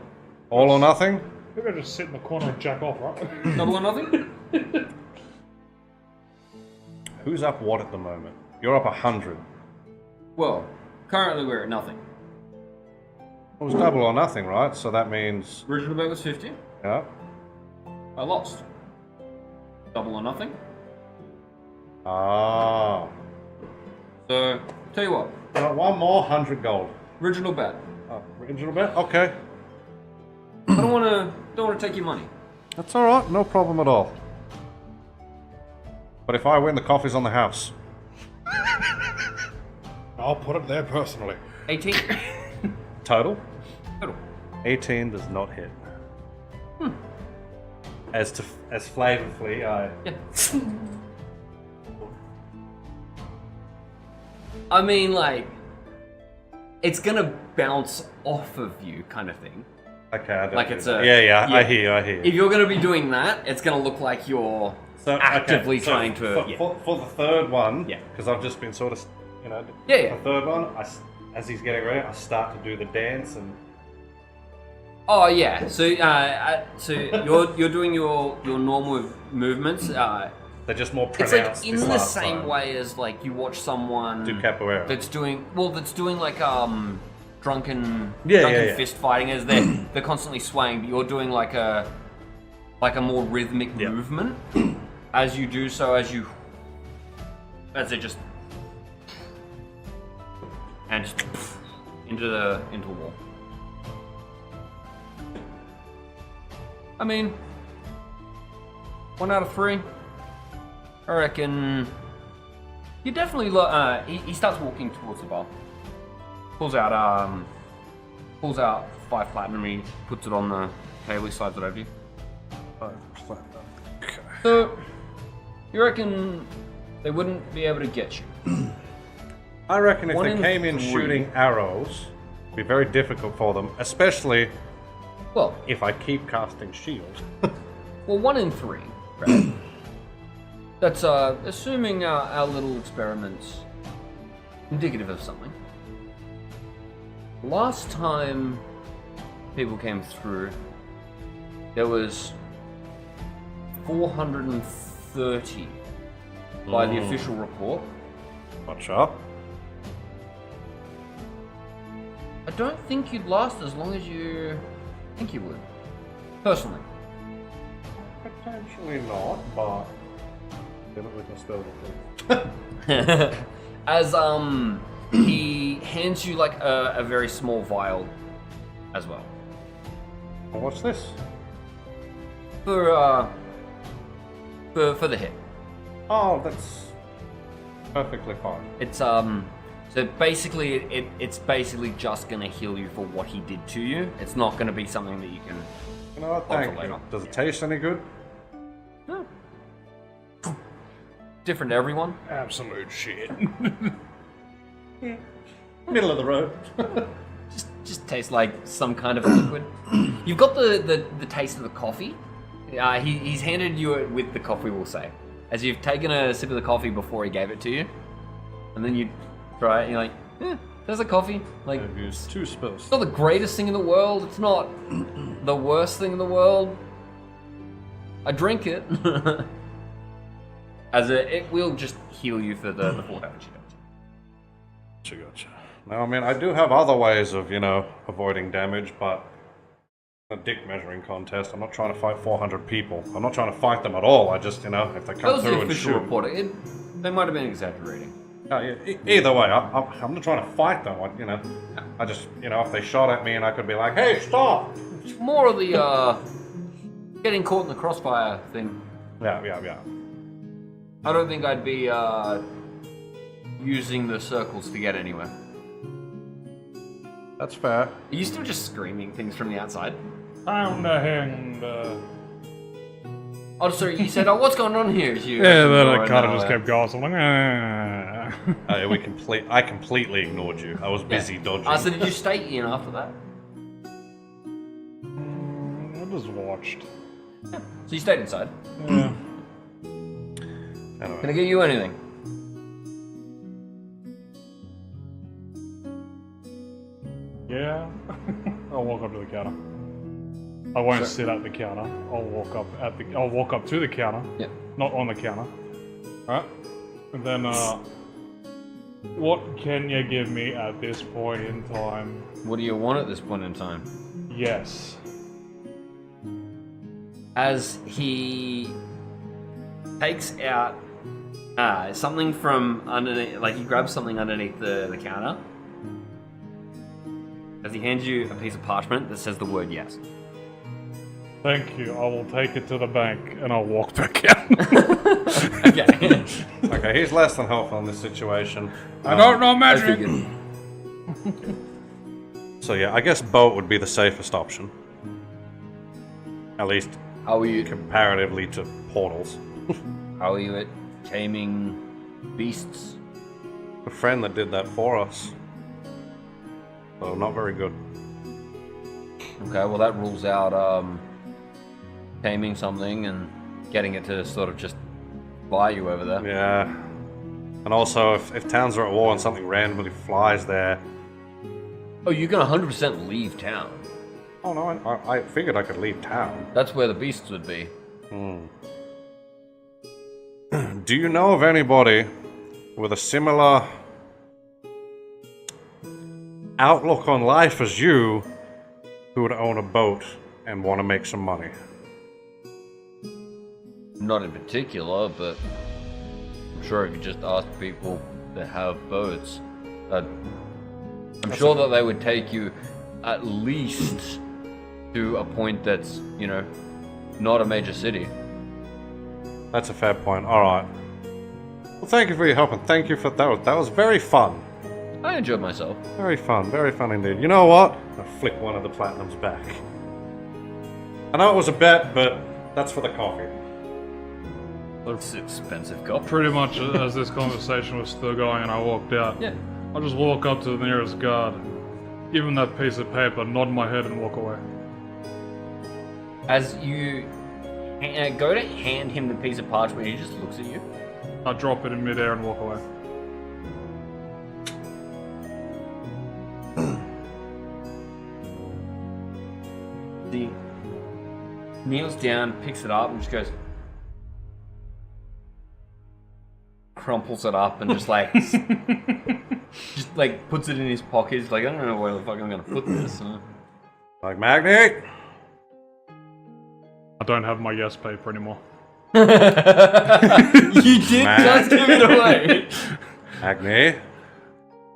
All or nothing? Maybe I just sit in the corner and jack off, right? Double or nothing? Who's up what at the moment? You're up 100. Well, currently we're at nothing. It was double or nothing, right? So that means... Original bet was 50. Yeah. I lost. Double or nothing. Ah. So, tell you what. One more 100 gold. Original bet. Original bet? Okay. I don't want to take your money. That's alright, no problem at all. But if I win, the coffee's on the house. I'll put it there personally. 18. Total? Total. 18 does not hit. As flavorfully, Yeah. I mean, like, it's gonna bounce off of you, kind of thing. Okay, I don't Like do it's that. a- Yeah, yeah. I hear you. If you're gonna be doing that, it's gonna look like you're actively trying to. For the third one, Yeah. because I've just been sort of, Yeah. the third one, as he's getting ready, I start to do the dance and... Oh yeah. So you're doing your normal movements. They're just more It's pronounced like in this the last same time. way as like you watch someone Do capoeira. that's doing like drunken Yeah. fist fighting as they're constantly swaying, but you're doing like a more rhythmic Yeah. movement as you do so as they just and just into a wall. I mean, 1 out of 3. I reckon you definitely he starts walking towards the bar. Pulls out 5 platinum, he puts it on the table, he slides it over to you. Okay. So you reckon they wouldn't be able to get you? I reckon if One they in came in 3. shooting arrows, it'd be very difficult for them, especially Well, if I keep casting shield. 1 in 3, right? That's assuming our little experiment's indicative of something. Last time people came through, there was 430 by the official report. Not sure. I don't think you'd last as long as you think you would. Personally. Potentially not, but... Fill it with my spell book. As he hands you like a very small vial as well. Well, what's this? For the hit. Oh, that's perfectly fine. It's so basically it's basically just gonna heal you for what he did to you. It's not gonna be something that you can You know what, thank later. you. Does it taste any good? no. Different to everyone. Absolute shit. Middle of the road. Just tastes like some kind of a liquid. You've got the taste of the coffee. He's handed you it with the coffee, we'll say. As you've taken a sip of the coffee before he gave it to you. And then you try it and you're like, there's a coffee. Like, I've used 2 spells. it's not the greatest thing in the world. It's not the worst thing in the world. I drink it. As it will just heal you for the 4 damage you got. Gotcha. Now, I mean, I do have other ways of, avoiding damage, but a dick measuring contest. I'm not trying to fight 400 people. I'm not trying to fight them at all. I just, if they That come was the through and official shoot. report. They might have been exaggerating. Either way, I'm not trying to fight them. I just, if they shot at me and I could be like, hey, stop! More of the getting caught in the crossfire thing. Yeah. I don't think I'd be using the circles to get anywhere. That's fair. Are you still just screaming things from the outside? I'm the hand. Oh, sorry, you said, oh, what's going on here? You Yeah, then I kind of just kept going. So I'm like, I completely ignored you. I was busy dodging. So did you stay in after that? I just watched. So you stayed inside. Yeah. Anyway. Can I get you anything? Yeah. I'll walk up to the counter. I won't sit at the counter. I'll walk up to the counter. Yeah. Not on the counter. Alright? And then what can you give me at this point in time? What do you want at this point in time? Yes. As he takes out something from underneath, like he grabs something underneath the counter. As he hands you a piece of parchment that says the word yes. Thank you. I will take it to the bank and I'll walk back out. Okay. Okay, he's less than helpful in this situation. I don't know I magic. figured. So yeah, I guess boat would be the safest option. At least How are you? comparatively to portals. How are you at taming beasts? A friend that did that for us. So not very good. Okay, well that rules out taming something and getting it to sort of just fly you over there. Yeah. And also, if towns are at war and something randomly flies there... Oh, you can 100% leave town. Oh no, I figured I could leave town. That's where the beasts would be. Do you know of anybody with a similar outlook on life as you who would own a boat and want to make some money? Not in particular, but I'm sure if you just ask people that have boats, I'm sure that they would take you at least to a point that's, you know, not a major city. That's a fair point. Alright. Well, thank you for your help and thank you for that. That was very fun. I enjoyed myself. Very fun indeed. You know what? I'll flick one of the platinums back. I know it was a bet, but that's for the coffee. It's expensive, cop. Pretty much as this conversation was still going and I walked out, Yeah. I'll just walk up to the nearest guard, give him that piece of paper, nod my head and walk away. As you go to hand him the piece of parchment, he just looks at you. I drop it in midair and walk away. He kneels down, picks it up, and just goes... crumples it up and just like... just like puts it in his pocket. He's like, I don't know where the fuck I'm gonna put this. Like, Magni? I don't have my yes paper anymore. You did just give it away. Magni?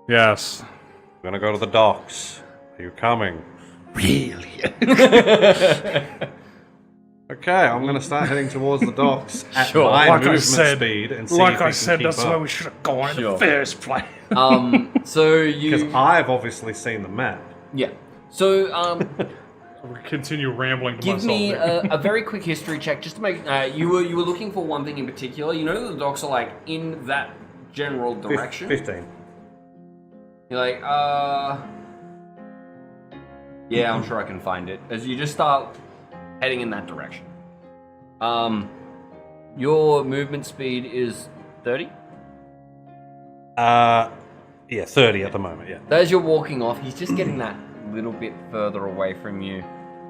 Yes. We're gonna go to the docks. Are you coming? Really? Okay, I'm gonna start heading towards the docks at Sure. my Like I movement said- speed and see Like if I we said, can that's keep where up. we should have gone in Sure. the first place. So you... Because I've obviously seen the map. Yeah. So, We continue rambling to give myself. me here. a very quick history check just to make... you were looking for one thing in particular. You know that the docks are like in that general direction? 15. You're like, yeah, I'm sure I can find it. As you just start heading in that direction. Your movement speed is 30? Yeah, 30 at the moment, yeah. As you're walking off, he's just getting that little bit further away from you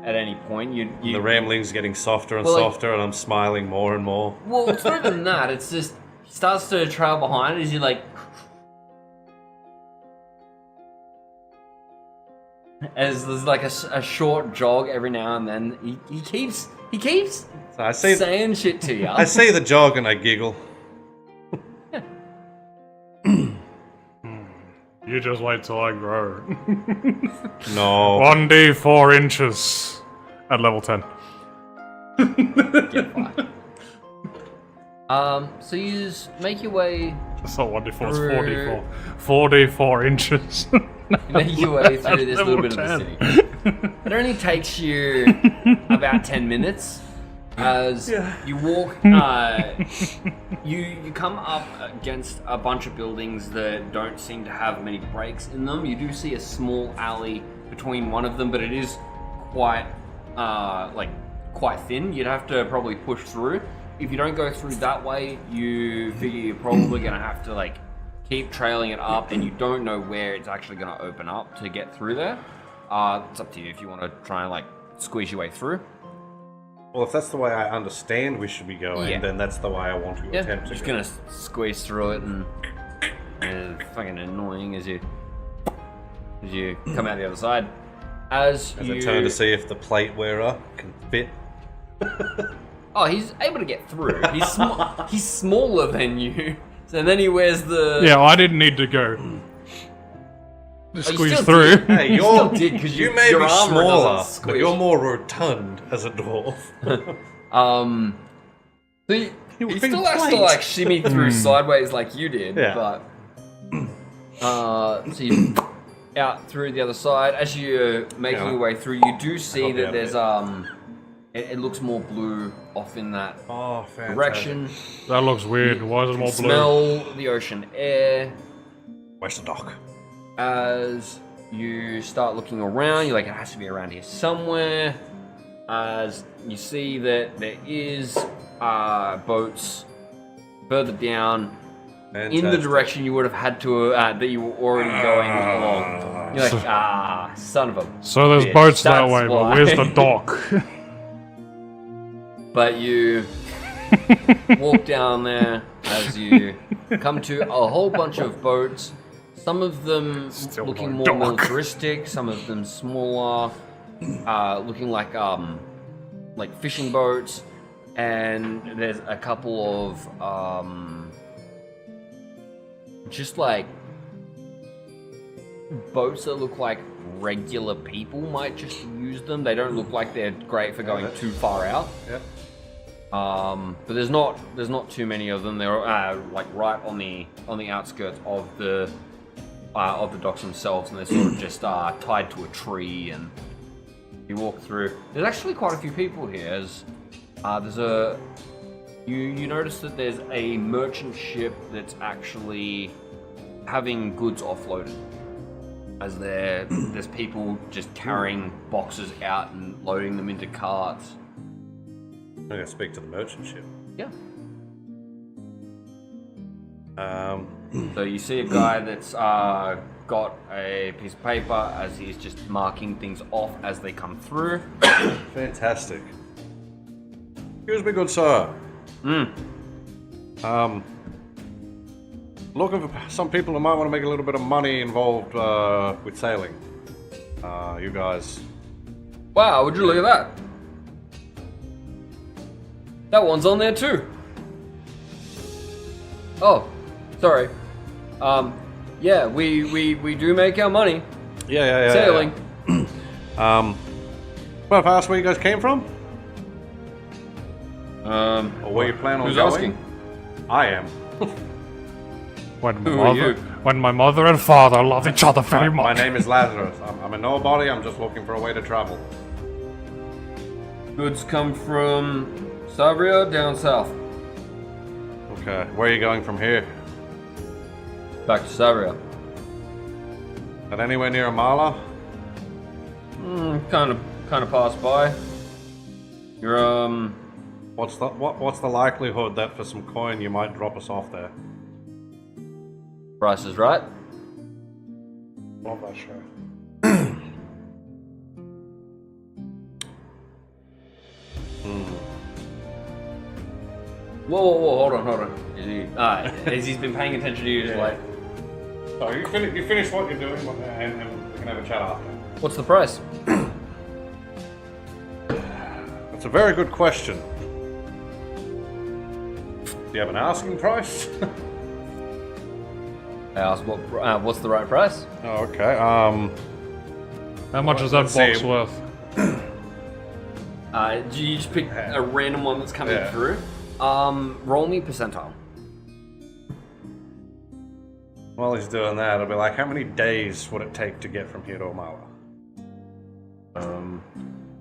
at any point. You The rambling's getting softer and Well, like- softer, and I'm smiling more and more. Well, it's not even that. It's just he starts to trail behind as you like. As there's like a short jog every now and then. He keeps So I see, saying shit to you. I see the jog and I giggle. You just wait till I grow. No. 1d4 inches at level 10. Get fucked. So you just make your way, It's not 1d4, it's 4d4. 4d4 inches. make your way through this little bit of the city. It only takes you about 10 minutes as you walk. You come up against a bunch of buildings that don't seem to have many breaks in them. You do see a small alley between one of them, but it is quite quite thin. You'd have to probably push through. If you don't go through that way, you figure you're probably gonna have to like keep trailing it up, and you don't know where it's actually gonna open up to get through there. It's up to you if you want to try and like squeeze your way through. Well, if that's the way I understand we should be going, Yeah. then that's the way I want to attempt to just go. gonna squeeze through it, and it's fucking annoying as you come out the other side. As I you turn to see if the plate wearer can fit. Oh, he's able to get through. He's smaller than you, so then he wears the. Yeah, I didn't need to go. you Squeeze still through. did. Hey, You still did, 'cause you your may be armor doesn't smaller, but squish. you're more rotund as a dwarf. So you would still think has to plate. like shimmy through sideways like you did, Yeah. but so you out through the other side. As you're making Yeah. your way through, you do see help you that out a there's it looks more blue off in that Oh, fantastic. direction. That looks weird. Why is it more blue? Smell the ocean air. Where's the dock? As you start looking around, you're like, it has to be around here somewhere. As you see that there is boats further down in the Fantastic. direction you would have had to, that you were already going along. You're like, son of a So there's bitch, boats that that's way, but why." where's the dock? But you walk down there as you come to a whole bunch of boats. Some of them Still looking no more dock. militaristic, some of them smaller, looking like fishing boats, and there's a couple of just like boats that look like regular people might just use them. They don't look like they're great for going too far out. Yep. But there's not too many of them. They're like right on the outskirts of the docks themselves, and they're sort of just tied to a tree. And you walk through. There's actually quite a few people here. As there's you notice that there's a merchant ship that's actually having goods offloaded. As there's people just carrying boxes out and loading them into carts. I'm gonna speak to the merchant ship. Yeah. Um, So you see a guy that's got a piece of paper as he's just marking things off as they come through. fantastic. Excuse me, good sir. Looking for some people who might want to make a little bit of money involved with sailing. You guys. Wow, would you look at that? That one's on there too. Oh, sorry. Yeah, we do make our money Yeah. sailing. Well, if I ask where you guys came from, or where you plan on who's going, asking? I am. Who are you? When my mother and father love each other very My much. name is Lazarus. I'm a nobody. I'm just looking for a way to travel. Goods come from Sabria down south. Okay, where are you going from here? Back to Sabria. At anywhere near Amala? Kind of passed by. You're What's the likelihood that for some coin you might drop us off there? Price is right. Love that show. Whoa, hold on. As he's been paying attention to you, he's like, So you finish what you're doing, and we can have a chat after. what's the price? That's a very good question. Do you have an asking price? I asked what's the right price? Oh, okay. How much is that Let's box see. worth? Do you just pick a random one that's coming Yeah. through? Roll me percentile. While he's doing that, I'll be like, how many days would it take to get from here to Amala?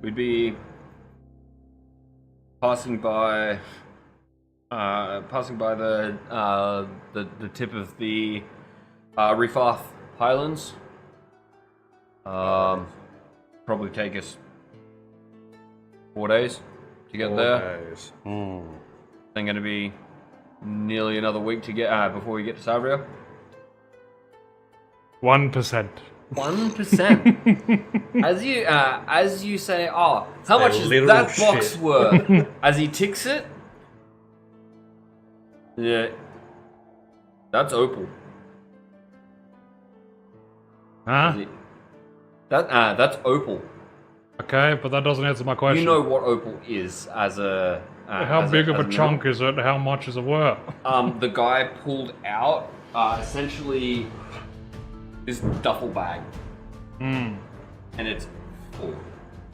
We'd be passing by the tip of the Rifath Highlands. Probably take us 4 days to get 4 there. days. Then going to be nearly another week to get before we get to Savria. 1%. 1%. As you say, oh, how much is literal that box shit. worth? As he ticks it, yeah, that's opal. Huh? That's opal. Okay, but that doesn't answer my question. You know what opal is as a. How big of a chunk is it? How much is it worth? The guy pulled out essentially this duffel bag, and it's full.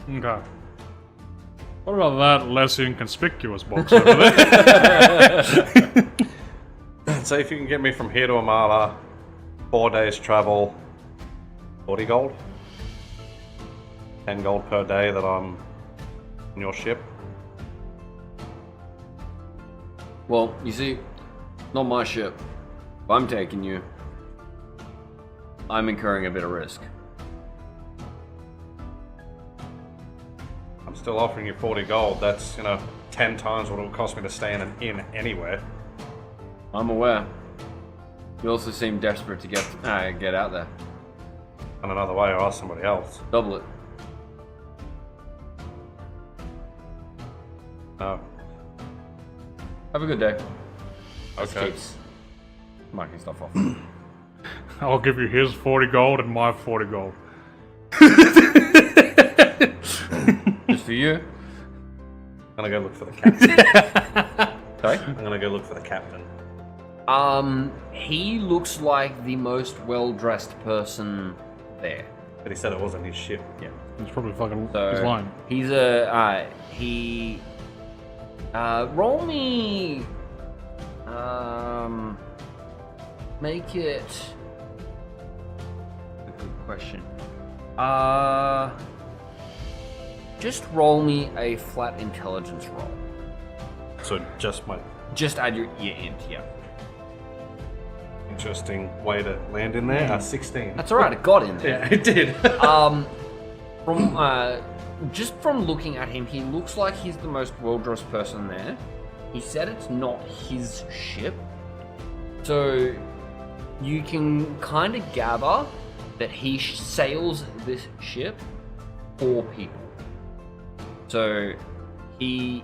Okay. What about that less inconspicuous box over there? Say if you can get me from here to Amala, 4 days travel, 40 gold? 10 gold per day that I'm on your ship? Well, you see, not my ship. If I'm taking you, I'm incurring a bit of risk. I'm still offering you 40 gold. That's, 10 times what it would cost me to stay in an inn anywhere. I'm aware. You also seem desperate to get out there. And another way, or ask somebody else. Double it. No. Have a good day. Okay. Keeps marking stuff off. I'll give you his 40 gold and my 40 gold. Just for you. I'm gonna go look for the captain. Sorry? I'm gonna go look for the captain. He looks like the most well-dressed person there. But he said it wasn't his ship. Yeah. He's probably fucking So he's lying. he's roll me. Make it. A good question. Just roll me a flat intelligence roll. So just my Just add your ear int, yeah. interesting way to land in there. 16. That's alright, it got in there. Yeah, it did. Just from looking at him, he looks like he's the most well-dressed person there. He said it's not his ship, so you can kind of gather that he sails this ship for people. So he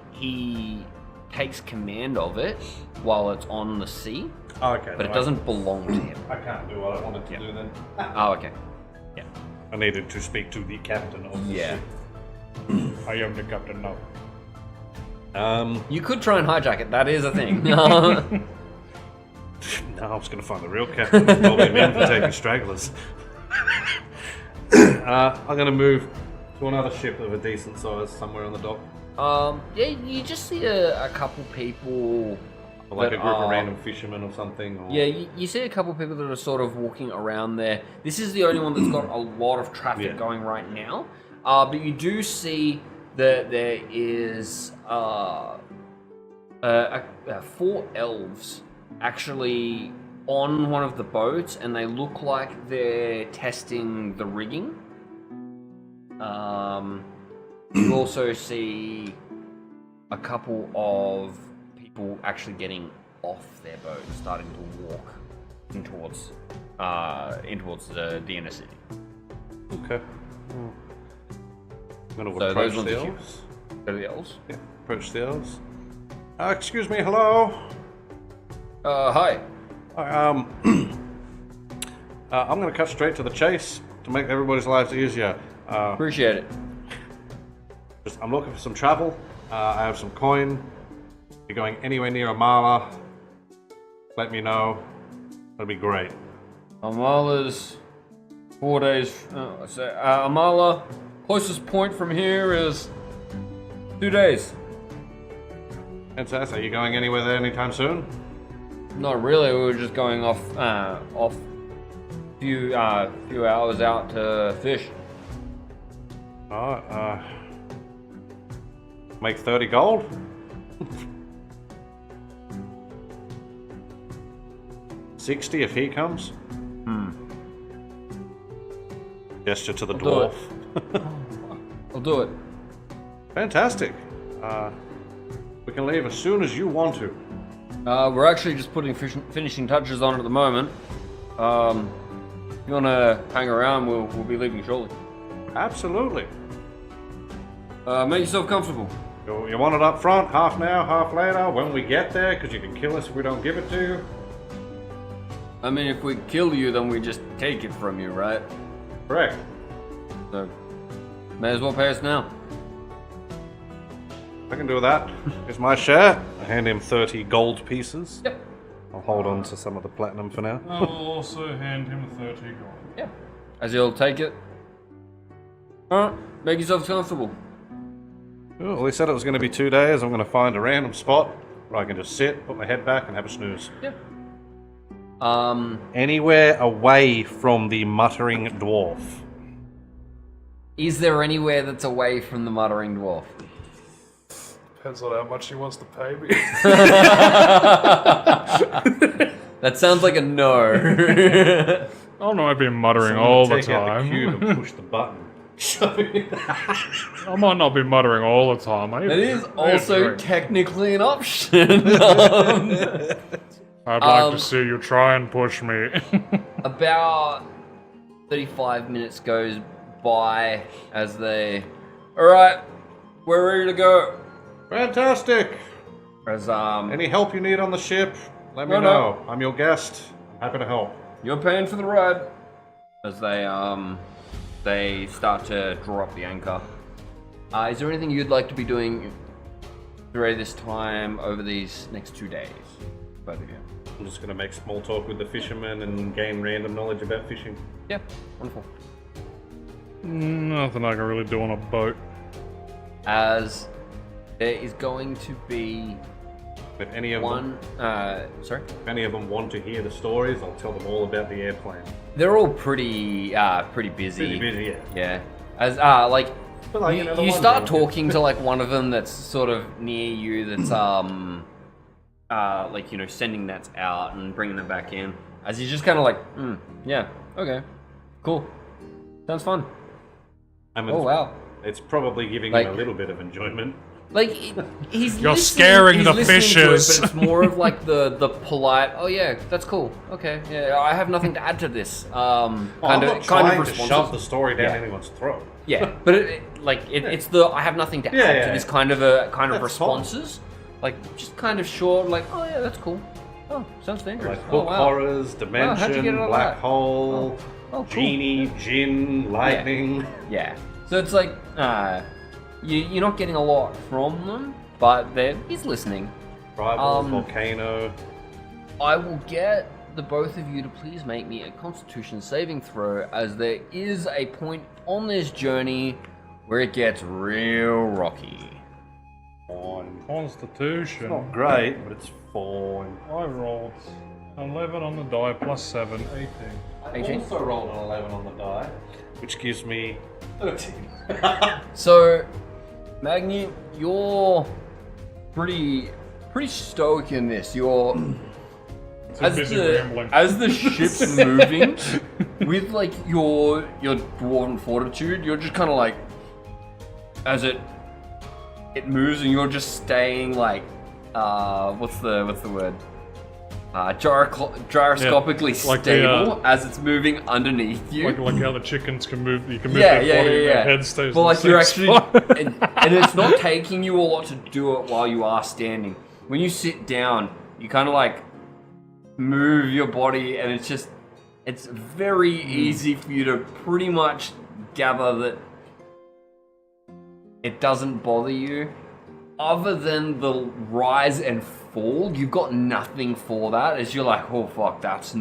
takes command of it while it's on the sea, Oh, okay. but it doesn't belong to him. I can't do what I wanted to do then. Oh, okay. Yeah. I needed to speak to the captain of the Yeah. ship. I am the captain now. You could try and hijack it. That is a thing. No, I was going to find the real captain. Probably him in for taking stragglers. I'm going to move to another ship of a decent size somewhere on the dock. Yeah, you just see a couple people. Or like that a group of are- random fishermen or something. Or... Yeah, you see a couple people that are sort of walking around there. This is the only one that's got a lot of traffic Yeah. going right now. But you do see that there is 4 elves actually on one of the boats, and they look like they're testing the rigging. You also see a couple of people actually getting off their boat, starting to walk in towards the DNS city. Okay. I'm going to So approach those ones the are elves. Go to the elves. Yeah, approach the elves. Excuse me, hello? Hi. I'm going to cut straight to the chase to make everybody's lives easier. Appreciate it. I'm looking for some travel. I have some coin. If you're going anywhere near Amala, let me know. That'd be great. Amala's 4 days. Amala, closest point from here is 2 days. Fantastic. Are you going anywhere there anytime soon? Not really. We were just going off few hours out to fish. Make 30 gold? $60 if he comes. Gesture to the I'll do dwarf. I'll do it. Fantastic. We can leave as soon as you want to. We're actually just putting finishing touches on it at the moment. If you want to hang around, we'll be leaving shortly. Absolutely. Make yourself comfortable. You want it up front, half now, half later, when we get there, because you can kill us if we don't give it to you? I mean, if we kill you, then we just take it from you, right? Correct. So, may as well pay us now. I can do that. Here's my share. I hand him 30 gold pieces. Yep. I'll hold on to some of the platinum for now. I will also hand him 30 gold. Yeah. As you'll take it. Alright, make yourself comfortable. Cool. Well, he said it was going to be 2 days. I'm going to find a random spot where I can just sit, put my head back, and have a snooze. Yeah. Anywhere away from the muttering dwarf. Is there anywhere that's away from the muttering dwarf? Depends on how much he wants to pay me. That sounds like a no. I might be muttering Someone all the take out the cube time. and push the button. I might not be muttering all the time. That is also technically an option. I'd like to see you try and push me. About 35 minutes goes by as they... Alright, we're ready to go. Fantastic. As, Any help you need on the ship, let me No, know. I'm your guest. I'm happy to help. you're paying for the ride. As they start to draw up the anchor. Is there anything you'd like to be doing throughout this time over these next 2 days? Both of you. I'm just going to make small talk with the fishermen and gain random knowledge about fishing. Yeah, wonderful. Nothing I can really do on a boat. As there is going to be If any of sorry? if any of them want to hear the stories, I'll tell them all about the airplane. They're all pretty busy. Pretty busy, yeah. Yeah. As like But like, you, the you ones start that- talking to like one of them that's sort of near you that's like, you know, sending nets out and bringing them back in. As he's just kind of like, yeah, okay, cool, sounds fun. I mean, Oh wow. It's probably giving Like- him a little bit of enjoyment. Like he's You're listening- scaring he's the listening to it, fishes. but it's more of like the polite. Oh yeah, that's cool. Okay, yeah, I have nothing to add to this. I'm not trying to shove the responses. story down Yeah. anyone's throat. Yeah, but it's the I have nothing to Yeah, add yeah, to this yeah. kind of That's responses. Like just kind of short. Like oh yeah, that's cool. Oh, sounds dangerous. Like Oh book wow. horrors, how'd you get dimension, all black that? hole, Oh, cool. genie, djinn, lightning. Yeah. So it's like you're not getting a lot from them, but he's listening. Rivals, volcano. I will get the both of you to please make me a Constitution saving throw, as there is a point on this journey where it gets real rocky. Fine. Constitution. Not great, but it's fine. I rolled 11 on the die plus 7, 18. 18? Also rolled an 11 on the die, which gives me 13. So, Magni, you're pretty stoic in this. You're Too busy rambling. as the ship's moving with like your dwarven fortitude, you're just kind of like as it moves and you're just staying like what's the word? Gyroscopically Yeah, like the, stable as it's moving underneath you. Like how the chickens can move, you can move Yeah, their body and yeah. their head stays But in like the you're same actually, spot. and it's not taking you a lot to do it while you are standing. When you sit down, you kind of like move your body, and it's very easy for you to pretty much gather that it doesn't bother you. Other than the rise and fall, you've got nothing for that. As you're like, oh fuck, that's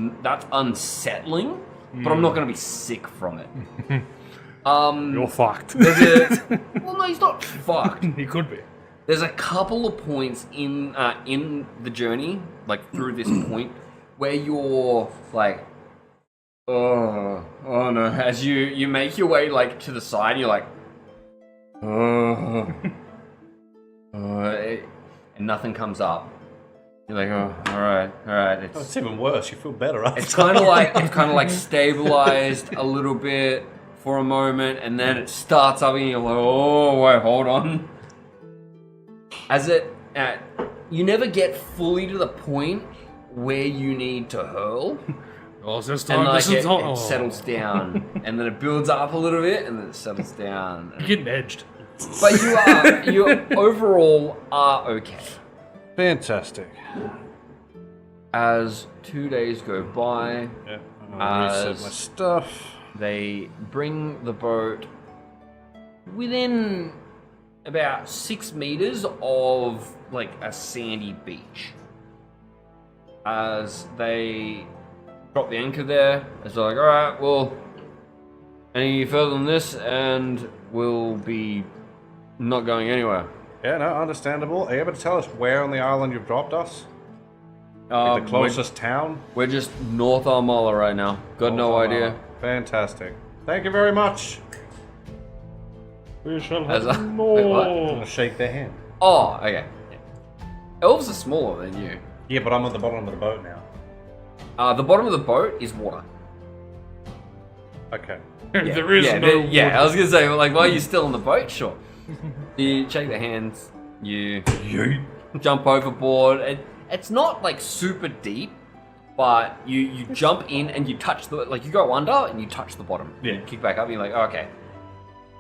unsettling, but I'm not gonna be sick from it. You're fucked. Well, no, he's not fucked. He could be. There's a couple of points in the journey, like through this point, where you're like, oh no. As you make your way like to the side, you're like, and nothing comes up. You're like, oh, all right. It's even worse. You feel better after. It's kind of like stabilized a little bit for a moment, and then it starts up, and you're like, oh wait, hold on. You never get fully to the point where you need to hurl. Oh, this And time, like this is it settles down, and then it builds up a little bit, and then it settles down. You're getting edged. But you overall are okay. Fantastic. As 2 days go by, Yeah, I'll reset my stuff. they bring the boat within about 6 meters of like a sandy beach. As they drop the anchor there, as they're like, all right, well, any further than this, and we'll be not going anywhere. Yeah, no, understandable. Are you able to tell us where on the island you've dropped us? Like the closest town? We're just north Armala right now. Got no idea. Fantastic. Thank you very much. We shall As have a- more. wait, what? I'm gonna shake their hand. Oh, okay. Elves are smaller than you. Yeah, but I'm at the bottom of the boat now. The bottom of the boat is water. Okay. There is no. I was gonna say, like, while you're still on the boat, sure. You shake their hands. You jump overboard. It's not like super deep, but you jump in and you touch the you go under and you touch the bottom. Yeah. You kick back up. And you're like, oh, okay.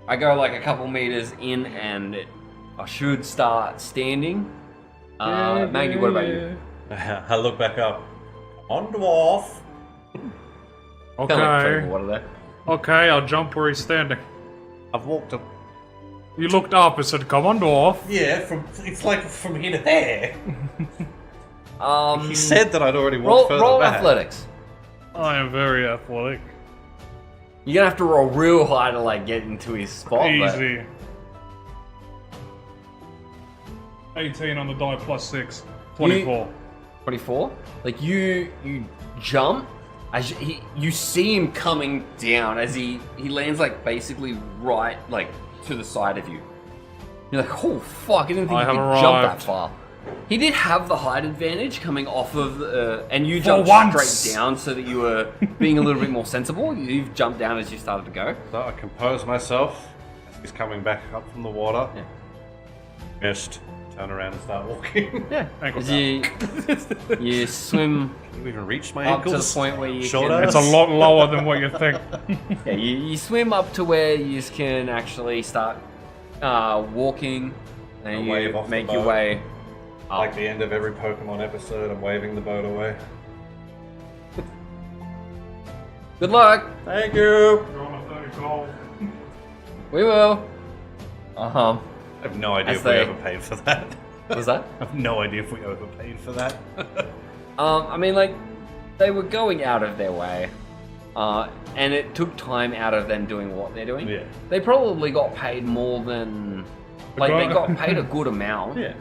I go like a couple meters in and I should start standing. Maggie, what about you? I look back up. On dwarf. Kind of like Okay. treading water there. Okay, I'll jump where he's standing. I've walked up. You looked up and said, "Come on, dwarf." Yeah, it's like from here to there. He He said that I'd already walked further roll back. athletics. I am very athletic. You're gonna have to roll real high to like get into his spot. but- Easy. 18 on the die plus 6. 24. 24. Like you jump as you see him coming down as he lands like basically right like to the side of you. You're like, oh fuck! I didn't think I you have could jump that arrived. far. He did have the height advantage coming off of, and you For jumped once. straight down so that you were being a little bit more sensible. You've jumped down as you started to go. So I compose myself as he's coming back up from the water. Yeah. Just turn around and start walking. Yeah. Ankle As you swim You even reached my up to the ankles. point where you Short can. ass. It's a lot lower than what you think. Yeah, you swim up to where you can actually start walking, and A you wave off the make your boat. way up. Like the end of every Pokemon episode, I'm waving the boat away. Good luck. Thank you. You're on a 30 goal. We will. I have no idea As if we they- overpaid for that. What was that? I have no idea if we overpaid for that. I mean, like, they were going out of their way, and it took time out of them doing what they're doing. Yeah. They probably got paid more than, like, they got paid a good amount. Yeah.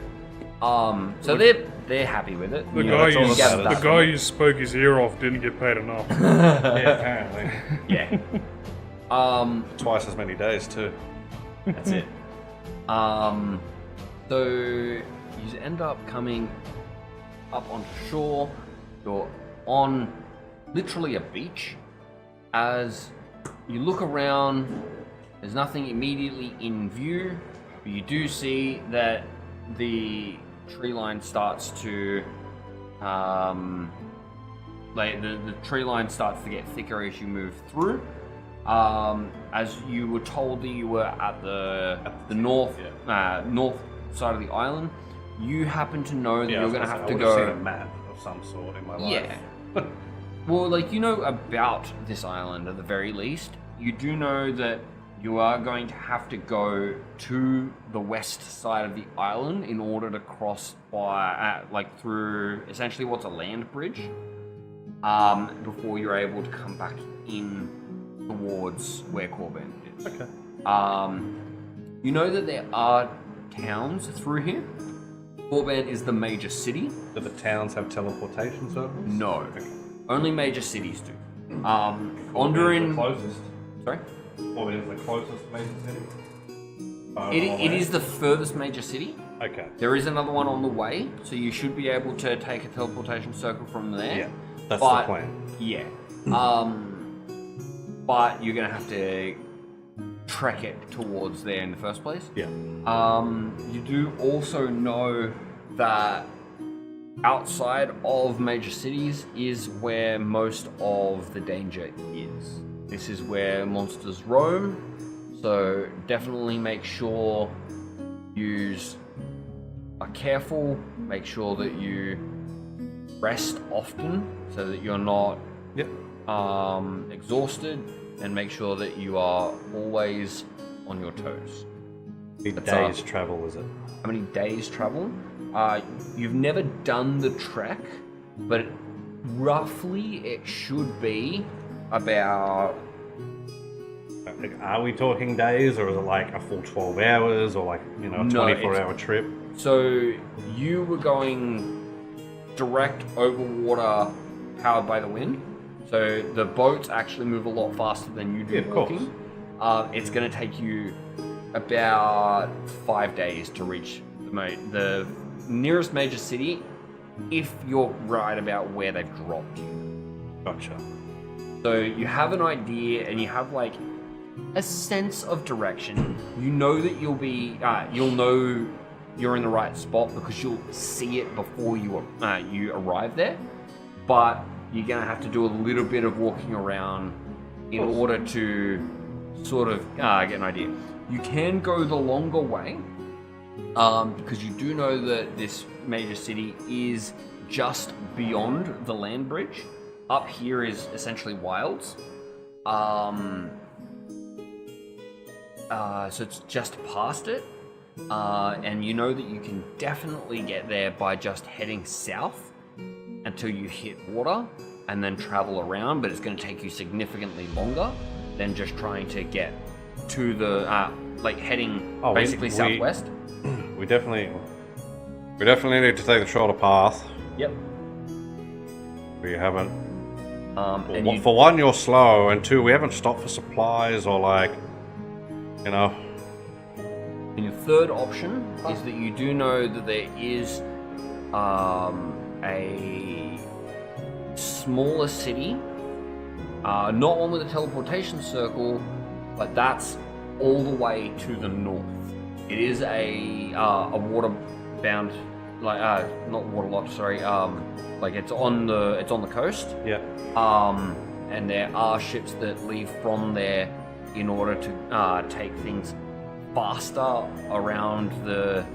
So they're happy with it. The You guy know, you, you gather the that guy from you spoke his ear off didn't get paid enough. Yeah, apparently. it. Yeah. Twice as many days, too. That's it. So you end up coming up onto shore. You're on literally a beach. As you look around, there's nothing immediately in view, but you do see that the tree line starts to like the tree line starts to get thicker as you move through. As you were told that you were at the north north side of the island, you happen to know that you're going to have to Seen go. a map of some sort in my life. Yeah. Well, like, you know about this island at the very least. You do know that you are going to have to go to the west side of the island in order to cross by, like, through essentially what's a land bridge, before you're able to come back in towards where Corbin is. Okay. You know that there are towns through here. Port is the major city. Do the towns have teleportation circles? No, only major cities do. The Onderin. closest. Sorry. What is the closest major city? It is the furthest major city. Okay. There is another one on the way, so you should be able to take a teleportation circle from there. Yeah, that's the plan. Yeah. But you're gonna have to trek it towards there in the first place. Yeah. You do also know that outside of major cities is where most of the danger is. This is where monsters roam, so definitely make sure you are careful, make sure that you rest often so that you're not Yep. exhausted, and make sure that you are always on your toes. How many That's days travel is it? How many days travel? You've never done the trek, but roughly it should be about... Like, are we talking days, or is it like a full 12 hours, or like, you know, a No, 24-hour trip? So you were going direct over water powered by the wind. So the boats actually move a lot faster than you do Yeah, of course. walking. It's going to take you about 5 days to reach the nearest major city, if you're right about where they've dropped you. Gotcha. So you have an idea, and you have like a sense of direction. You know that you'll know you're in the right spot because you'll see it before you arrive there. But you're gonna have to do a little bit of walking around in order to sort of get an idea. You can go the longer way because you do know that this major city is just beyond the land bridge. Up here is essentially wilds. So it's just past it. And you know that you can definitely get there by just heading south until you hit water and then travel around, but it's going to take you significantly longer than just trying to get to the heading basically southwest. We definitely need to take the shorter path. Yep. We haven't. And For one, you're slow, and two, we haven't stopped for supplies or like, you know. And your third option is that you do know that there is a smaller city, not one with a teleportation circle, but that's all the way to the north. It is a water-bound, not waterlogged. Sorry, it's on the coast. Yeah. And there are ships that leave from there in order to take things faster around the...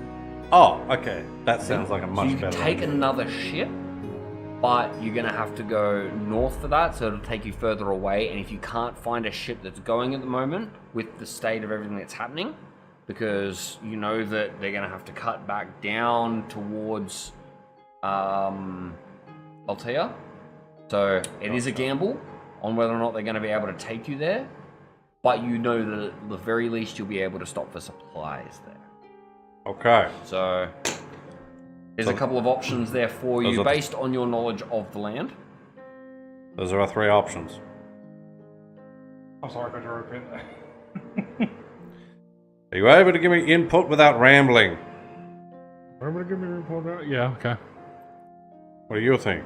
Oh, okay. That sounds like a much so you better can take idea. another ship, but you're going to have to go north for that, so it'll take you further away. And if you can't find a ship that's going at the moment with the state of everything that's happening, because you know that they're going to have to cut back down towards Altea. So it is a gamble on whether or not they're going to be able to take you there. But you know that at the very least you'll be able to stop for supplies there. Okay. So there's a couple of options there for you based on your knowledge of the land. Those are our three options. I'm sorry, I got to repeat that. Are you able to give me input without rambling? Remember to give me a report out? Yeah, okay. What do you think?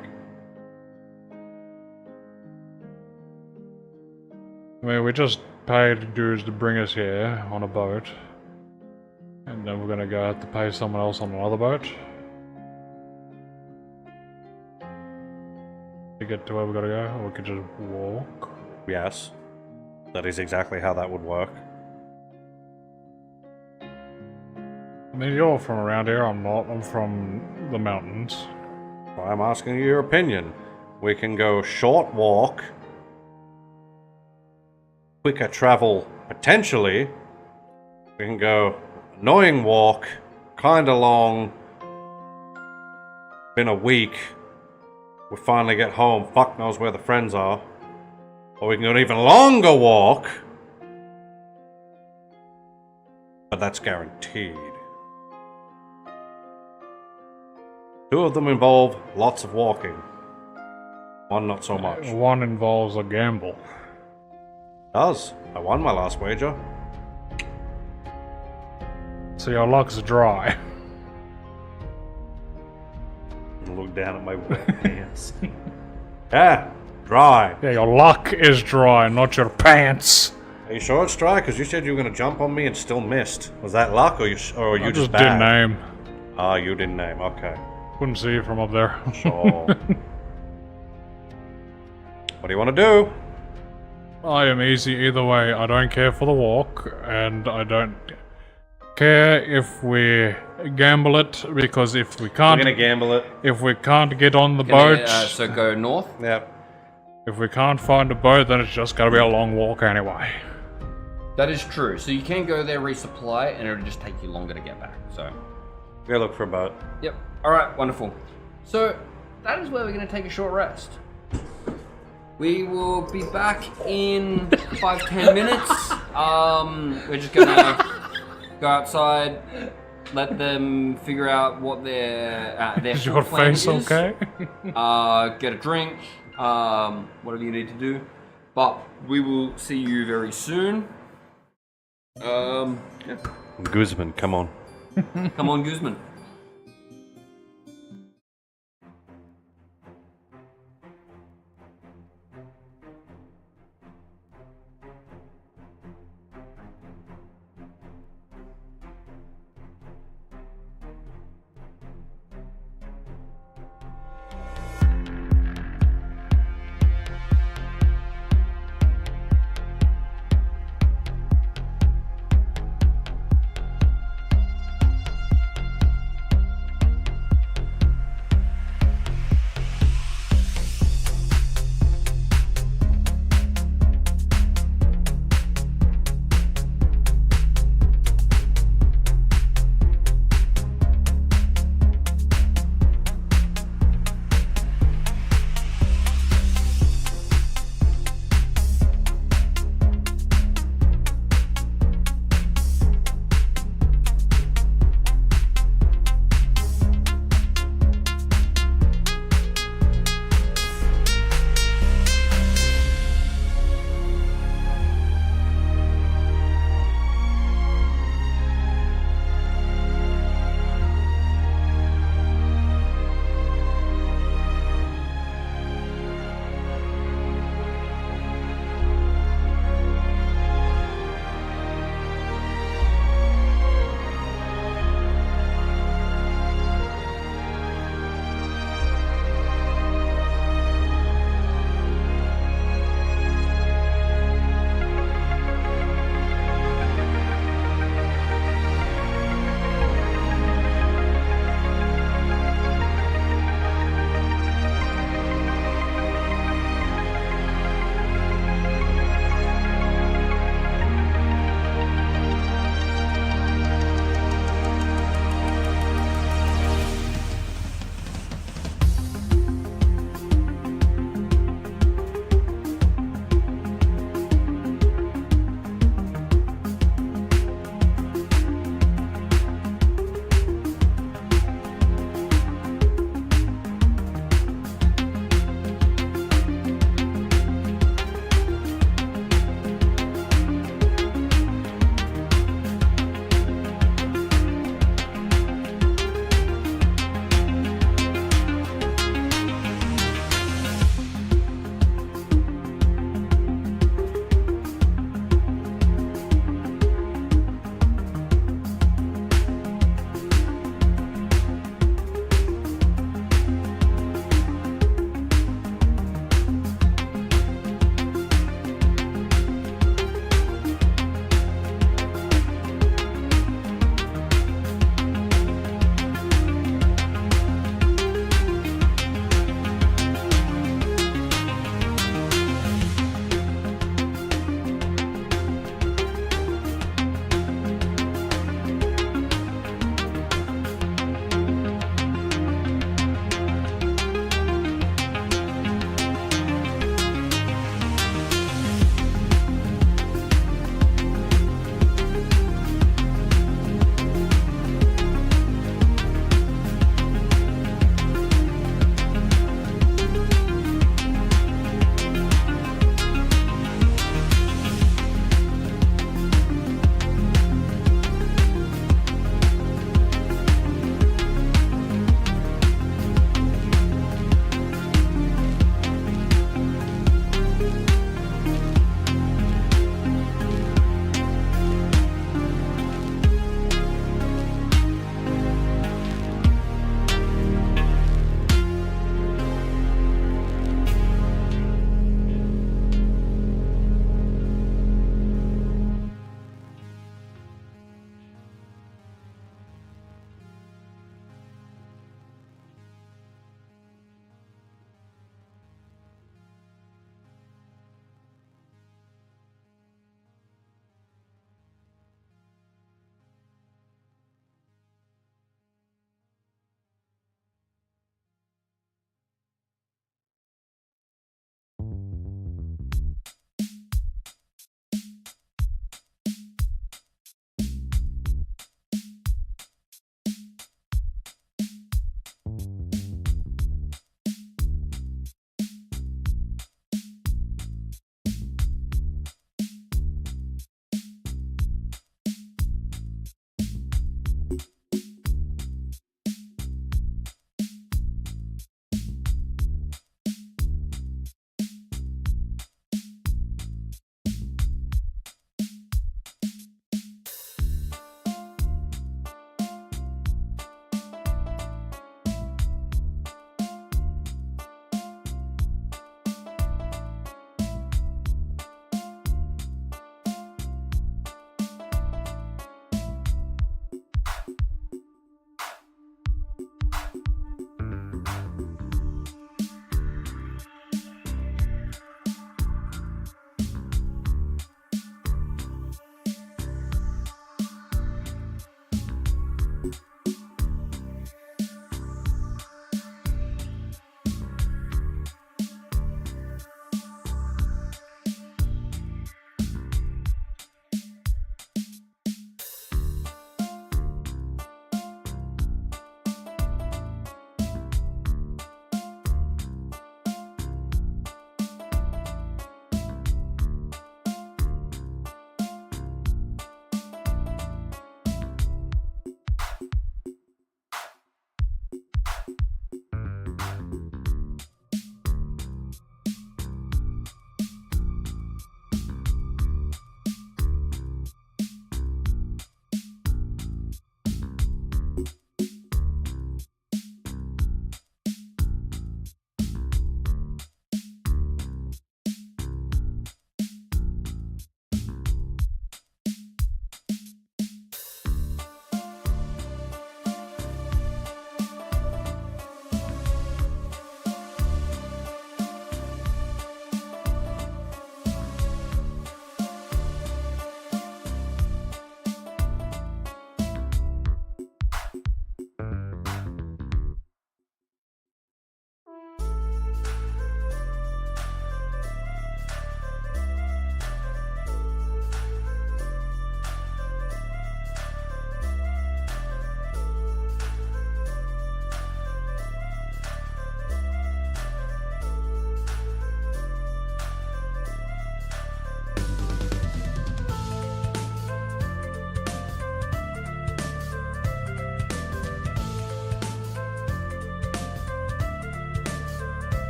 I mean, we just paid dudes to bring us here on a boat. And then we're gonna go have to pay someone else on another boat. To get to where we gotta go, or we could just walk. Yes. That is exactly how that would work. I mean, you're from around here, I'm not. I'm from the mountains. So I'm asking you your opinion. We can go short walk, quicker travel, potentially. We can go annoying walk, kinda long. Been a week. We finally get home, fuck knows where the friends are. Or we can go an even longer walk. But that's guaranteed. 2 of them involve lots of walking. 1 not so much. One involves a gamble. Does. I won my last wager. So your luck's dry. Look down at my wet pants. Yeah, dry. Yeah, your luck is dry, not your pants. Are you sure it's dry? Because you said you were going to jump on me and still missed. Was that luck, or you I just just bad? didn't aim. Ah, you didn't name. Okay. Couldn't see it from up there. Sure. What do you want to do? I am easy either way. I don't care for the walk, and I don't care if we gamble it, because if we I'm can't, going to gamble it. if we can't get on the Gonna, boat, so go north. Yep. if we can't find a boat, then it's just gotta be a long walk anyway. That is true. So you can go there, resupply, and it'll just take you longer to get back. So. Go look for a boat. Yep. All right. Wonderful. So that is where we're going to take a short rest. We will be back in 5-10 minutes. We're just gonna go outside, let them figure out what their Is full your plan face is. okay? Get a drink, whatever you need to do. But we will see you very soon. Yeah. Guzman, come on. Come on, Guzman.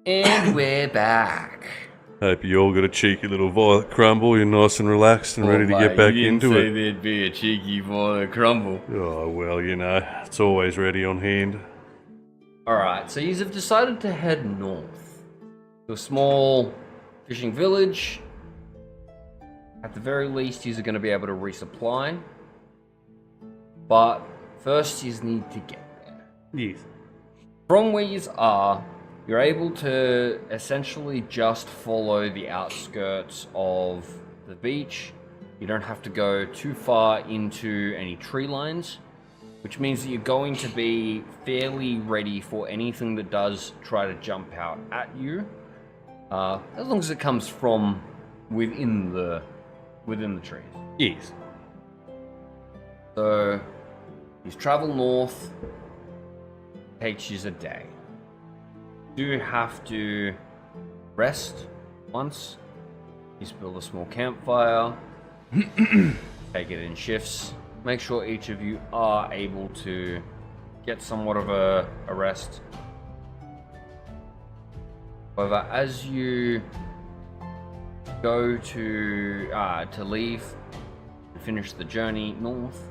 And we're back. Hope you all got a cheeky little violet crumble. You're nice and relaxed and ready to get back into it. There'd be a cheeky violet crumble. Oh, well, you know, it's always ready on hand. Alright, so you have decided to head north to a small fishing village. At the very least, you're going to be able to resupply. But first, you need to get there. Yes. From where you are, you're able to essentially just follow the outskirts of the beach. You don't have to go too far into any tree lines, which means that you're going to be fairly ready for anything that does try to jump out at you, as long as it comes from within the trees. Yes. So, you travel north, takes you a day. You do have to rest once. You build a small campfire, take it in shifts. Make sure each of you are able to get somewhat of a rest. However, as you go to leave and finish the journey north,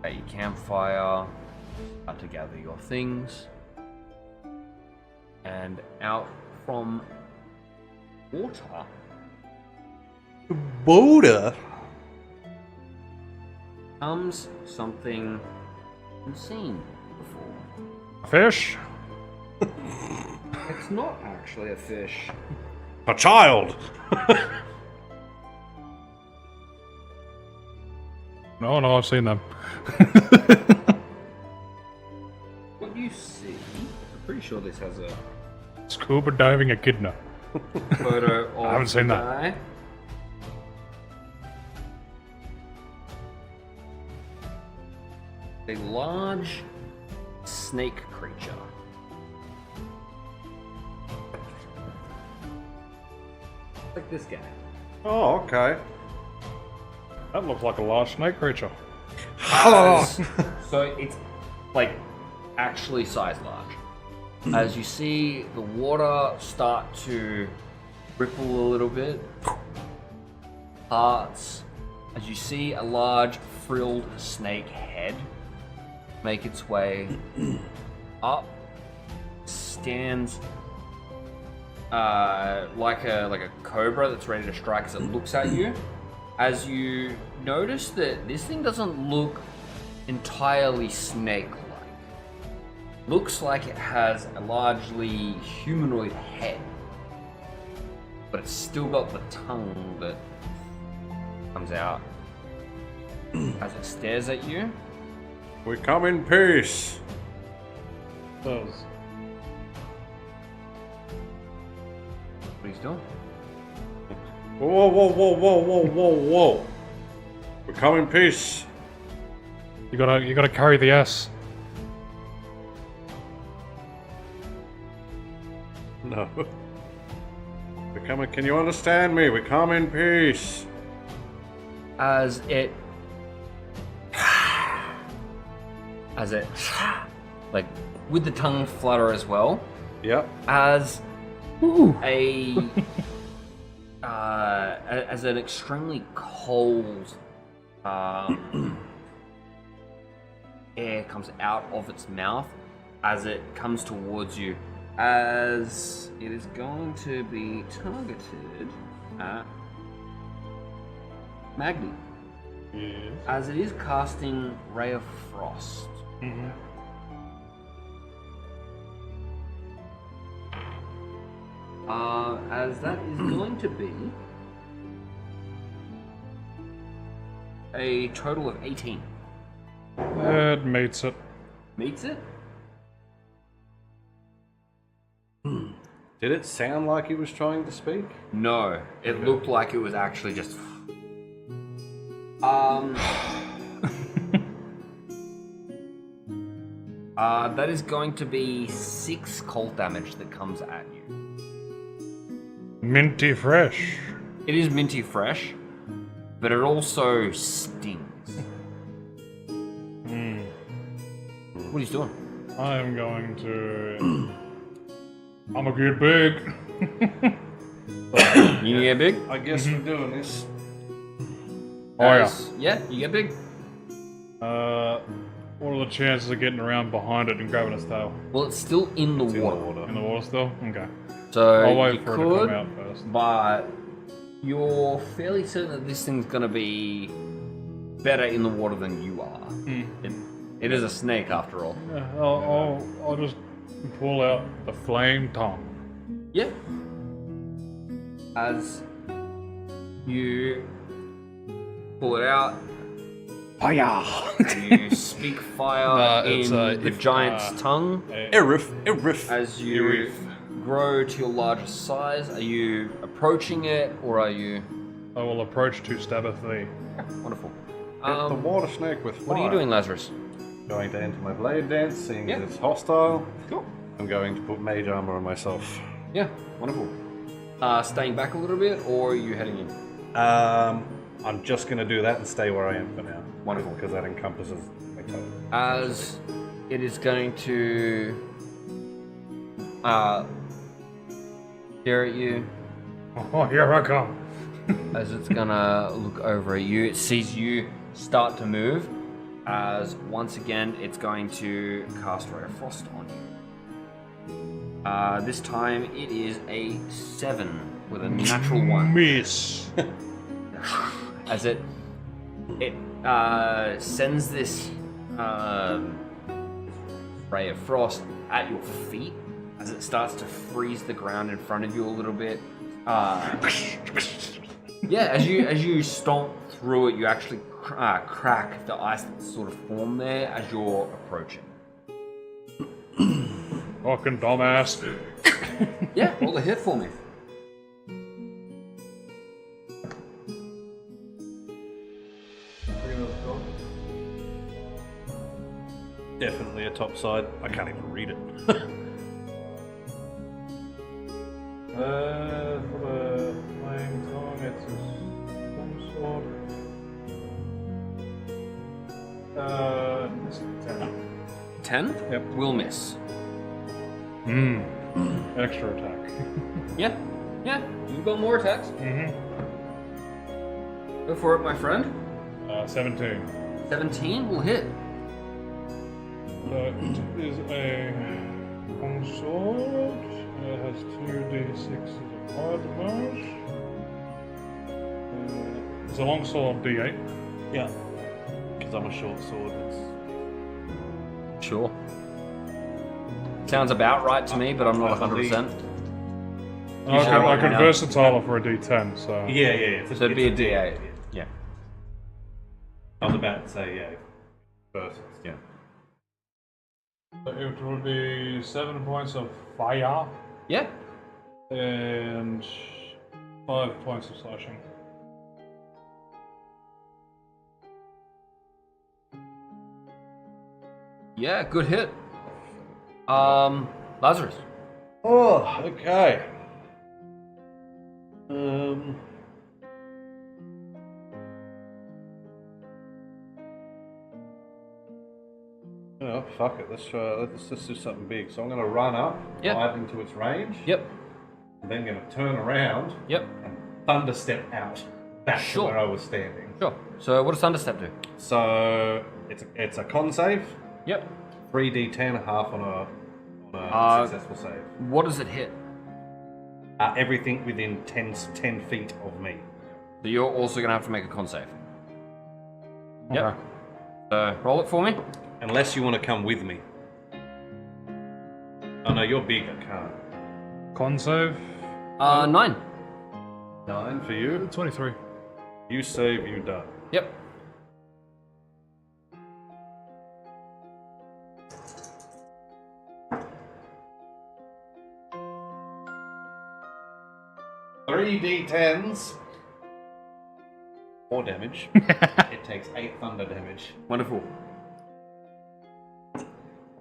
at your campfire, start to gather your things, and out from water. Boulder? Comes something unseen before. Fish? It's not actually a fish. A child! No, I've seen them. What you see, I'm pretty sure this has a Scuba diving echidna. photo of I haven't seen the that. guy. A large snake creature. Like this guy. Oh, okay. That looks like a large snake creature. So it's like actually size large. As you see the water start to ripple a little bit, parts, as you see a large frilled snake head make its way up, stands like a cobra that's ready to strike as it looks at you. As you notice that this thing doesn't look entirely snake-like. Looks like it has a largely humanoid head, but it's still got the tongue that comes out as it stares at you. We come in peace. Does. What he's doing? Whoa, whoa, whoa, whoa, whoa, whoa, whoa. We come in peace. You gotta carry the S. No. We come in, can you understand me? We come in peace. As it like with the tongue flutter as well, Yep. as as an extremely cold air comes out of its mouth as it comes towards you, as it is going to be targeted at Magni. Yes. As it is casting Ray of Frost. Mm-hmm. As that is going to be a total of 18. It meets it. Meets it? Did it sound like it was trying to speak? No, it looked like it was actually just. That is going to be 6 cold damage that comes at you. Minty fresh. It is minty fresh, but it also stings. What are you doing? I am going to. I'm a good big. You get big? I guess we're doing this. Yeah, you get big. What are the chances of getting around behind it and grabbing its tail? Well, it's still in the In the water. water. In the water still? Okay. So I'll wait you for it to could, come out first. but you're fairly certain that this thing's gonna be better in the water than you are. It is a snake after all. Yeah, I'll just pull out the flame tongue. Yeah. As you pull it out, Fire! you speak fire it's, in the if, giant's tongue. Irif. As you grow to your larger size, are you approaching it or are you... I will approach to stabbeth thee. Wonderful. Hit the water snake with fire. What are you doing, Lazarus? Going to enter my blade dance, seeing Yeah. as it's hostile. Cool. I'm going to put mage armor on myself. Yeah, wonderful. Staying back a little bit or are you heading in? I'm just going to do that and stay where I am for now. Wonderful. Because that encompasses my total. As it is going to stare at you, Oh, here I come. as it's gonna look over at you, it sees you start to move, as once again it's going to cast Ray of Frost on you. This time it is a 7 with a natural 1. Miss. As it sends this ray of frost at your feet, as it starts to freeze the ground in front of you a little bit. Yeah, as you stomp through it, you actually crack the ice that's sort of formed there as you're approaching. Fucking dumbass. Yeah, roll a hit for me. Definitely a top side. I can't even read it. For the flame tongue, it's some sort. It's 10. 10? Yep. Will miss. Extra attack. Yeah, you've got more attacks. Go for it, my friend. 17. 17 will hit. It is a long sword. It has 2d6s of fire damage. It's a long sword, d8. Yeah. Because I'm a short sword. Sure. Sounds about right to me, but I'm not I believe- 100%. I can now. versatile for a d10, so. Yeah. So it'd be a D8. Yeah. I was about to say, yeah. First, yeah. It will be 7 points of fire Yeah. and 5 points of slashing. Yeah, good hit. Lazarus. Oh, okay. Oh, fuck it. Let's do something big. So I'm going to run up, Yep. dive into its range, Yep. and then going to turn around Yep. and thunder step out back Sure. to where I was standing. Sure. So what does Thunderstep do? So it's a con save, Yep. 3d10, half on a successful save. What does it hit? Everything within 10 feet of me. So you're also gonna have to make a con save. Yep. Okay. So roll it for me. Unless you want to come with me. Oh no, you're big, I can't. Con save? 9. 9 for you. 23. You save, you done. Yep. Three d10s. 4 damage. It takes 8 thunder damage. Wonderful.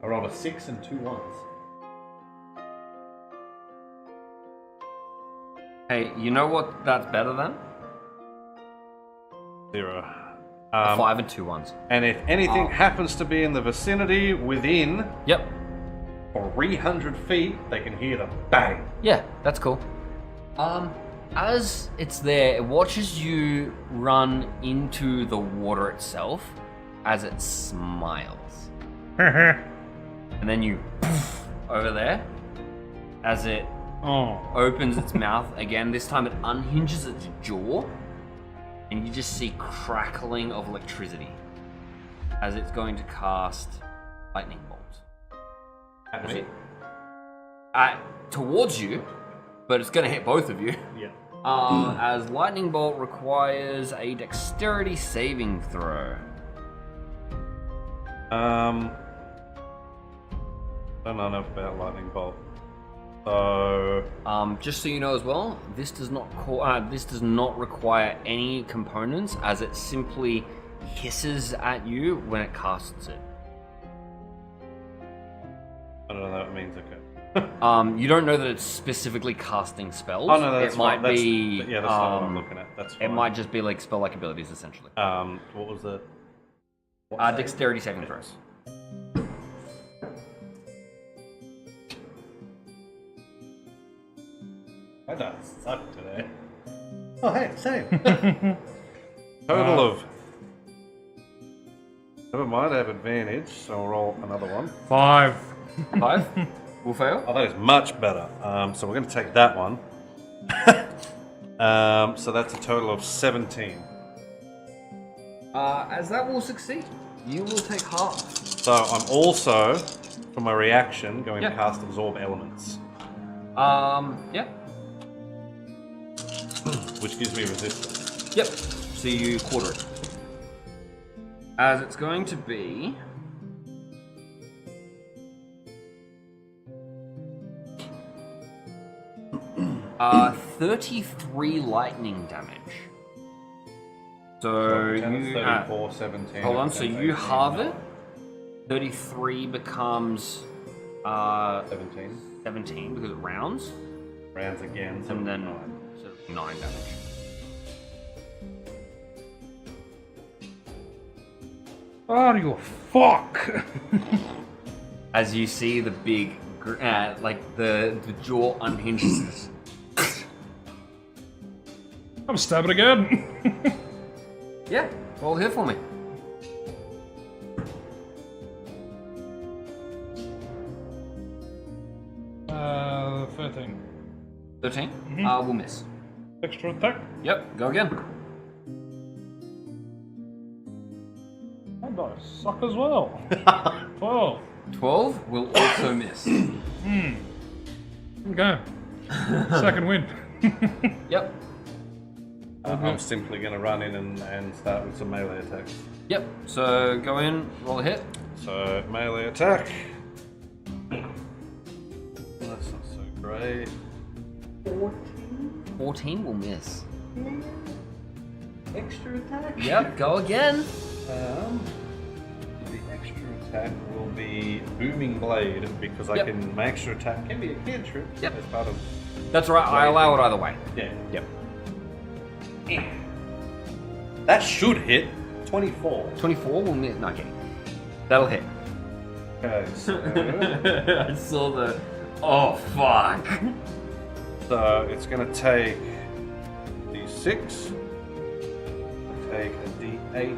I rolled a 6 and 2 ones. Hey, you know what that's better than? 0. 5 and 2 ones. And if anything happens to be in the vicinity within Yep. 300 feet, they can hear the bang. Yeah, that's cool. As it's there, it watches you run into the water itself as it smiles. And then you over there as it opens its mouth again. This time it unhinges its jaw, and you just see crackling of electricity as it's going to cast lightning bolt. At me? Towards you, but it's going to hit both of you. Yeah. As lightning bolt requires a dexterity saving throw. Don't know enough about lightning bolt. So Just so you know as well, this does not require any components, as it simply hisses at you when it casts it. I don't know what that means. Okay. You don't know that it's specifically casting spells. Oh no, that's it might fine. be. That's not what I'm looking at. That's fine. It might just be like spell-like abilities, essentially. What was the? Dexterity saving throws. I don't suck today. Oh hey, same. Total of. Never mind, I have advantage, so I'll roll another one. 5. 5 will fail. Oh, that is much better. So we're going to take that one. So that's a total of 17. As that will succeed, you will take half. So I'm also, for my reaction, going to Yeah. cast Absorb Elements, Yeah. which gives me resistance. Yep. So you quarter it. As it's going to be. 33 lightning damage. So you 34, 17. hold on. So 10, you 18, halve it. 33 becomes 17. 17 because it rounds, Rounds again. So and then 9. so 9 damage. Oh, you fuck! As you see the big, like the jaw unhinges. I'm stabbing again. Yeah, roll here for me. Uh, 13. 13. We'll miss. Extra attack. Yep, go again. And I suck as well. 12. 12 will also miss. Okay. Second win. Yep. I'm simply going to run in and start with some melee attacks. Yep. So go in, roll a hit. So melee attack. That's not so great. 14 will miss. Extra attack. Yep, go again. The extra attack will be Booming Blade because Yep. my extra attack can be a cantrip Yep. as part of. That's right, I allow it either way. Yeah. Yep. That should hit 24. 24 will miss. No, kidding. That'll hit. Okay, so, I saw the. Oh, fuck. so it's going to take D6, take a D8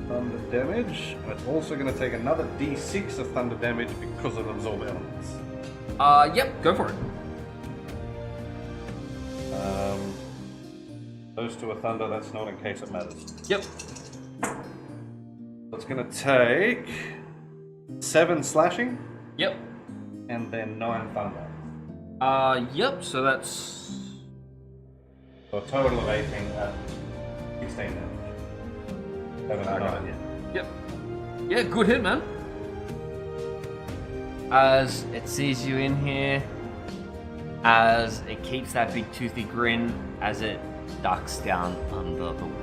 thunder damage, and it's also going to take another D6 of thunder damage because of Absorb Elements. Yep, go for it. Those two are thunder, that's not in case it matters. Yep. It's going to take 7 slashing Yep. and then 9 thunder. Yep, so that's. So a total of 18, 16 damage. 7 and 9, yeah. Yep. Yeah, good hit, man. As it sees you in here, as it keeps that big toothy grin, as it ducks down under the water.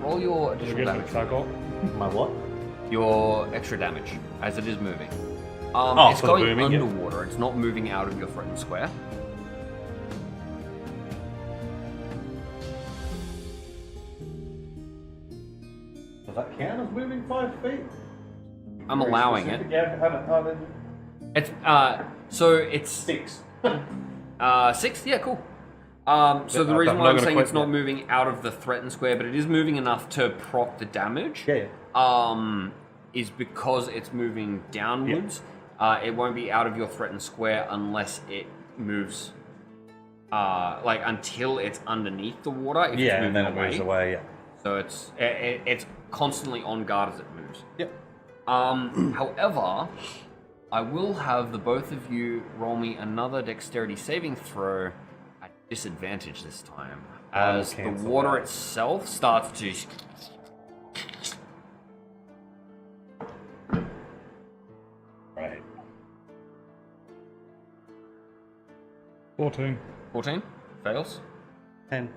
Roll your Did you additional get the damage. attack off? My what? Your extra damage, as it is moving. It's for the going booming, yeah. underwater. It's not moving out of your threatened square. Does that count as moving 5 feet? I'm allowing it. Yeah, how did It's so it's 6. 6. Yeah, cool. So the I'm reason not why I'm gonna saying quit it's not yet. moving out of the threatened square, but it is moving enough to proc the damage. Yeah. Is because it's moving downwards. It won't be out of your threatened square unless it moves. Like until it's underneath the water. If it's Yeah, moving and then it moves away. Yeah. So it's constantly on guard as it moves. Yep. However, I will have the both of you roll me another dexterity saving throw at disadvantage this time, as the cancel water that. itself starts to. Right. 14. 14 fails. 10.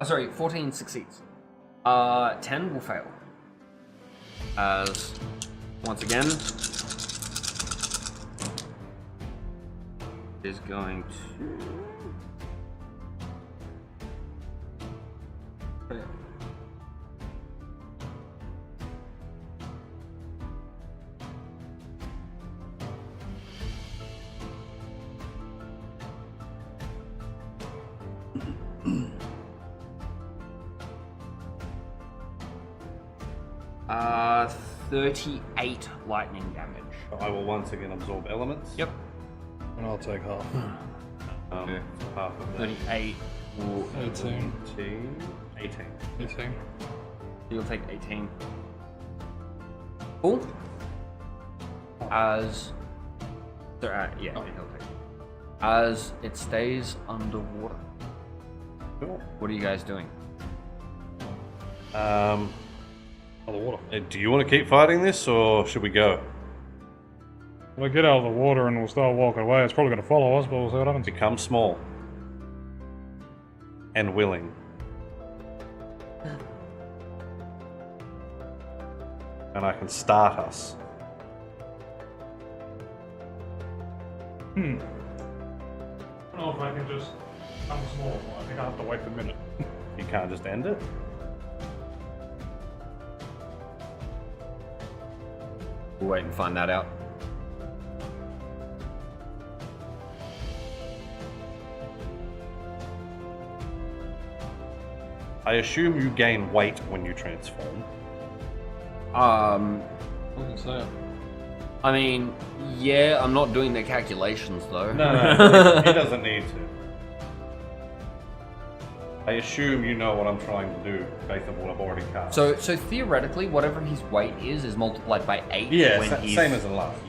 Oh, sorry, 14 succeeds. 10 will fail. As once again is going to. Uh, 38 lightning damage. I will once again absorb elements. Yep. And I'll take half. So half of that. 38 will. 18. 18. 18. You'll take 18. Cool. As. Yeah, he'll take. As it stays underwater. Cool. What are you guys doing? Out of the water. Do you want to keep fighting this, or should we go? We'll get out of the water and we'll start walking away. It's probably going to follow us, but we'll see what happens. Become small and willing. And I can start us. I don't know if I can just come small. I think I have to wait a minute. You can't just end it. We'll wait and find that out. I assume you gain weight when you transform. Doesn't say it. I mean, yeah, I'm not doing the calculations though. No, he doesn't need to. I assume you know what I'm trying to do based on what I've already cast. So theoretically, whatever his weight is multiplied by 8 yeah, when he's... same as in last.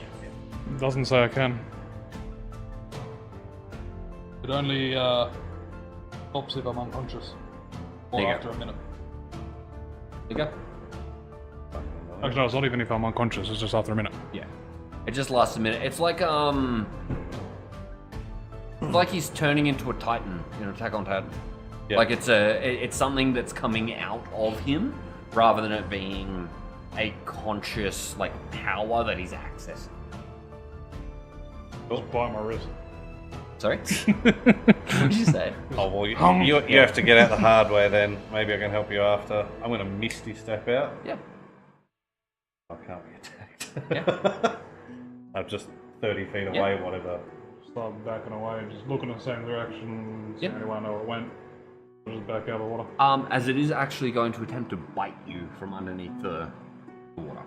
Doesn't say I can. It only stops if I'm unconscious. Or There you after go. a minute. There you go. Actually, no, it's not even if I'm unconscious, it's just after a minute. Yeah. It just lasts a minute. It's like he's turning into a Titan in Attack on Titan. Yeah. Like it's something that's coming out of him rather than it being a conscious like power that he's accessing. Just bite my wrist. Sorry? What did you say? Oh, well, you have to get out the hard way then. Maybe I can help you after. I'm going to Misty Step out. Yeah. I can't be attacked. Yeah. I'm just 30 feet Yeah. away, whatever. Start backing away, just looking in the same direction, see Yep. anyone know where it went. Just back out of the water. As it is actually going to attempt to bite you from underneath the water.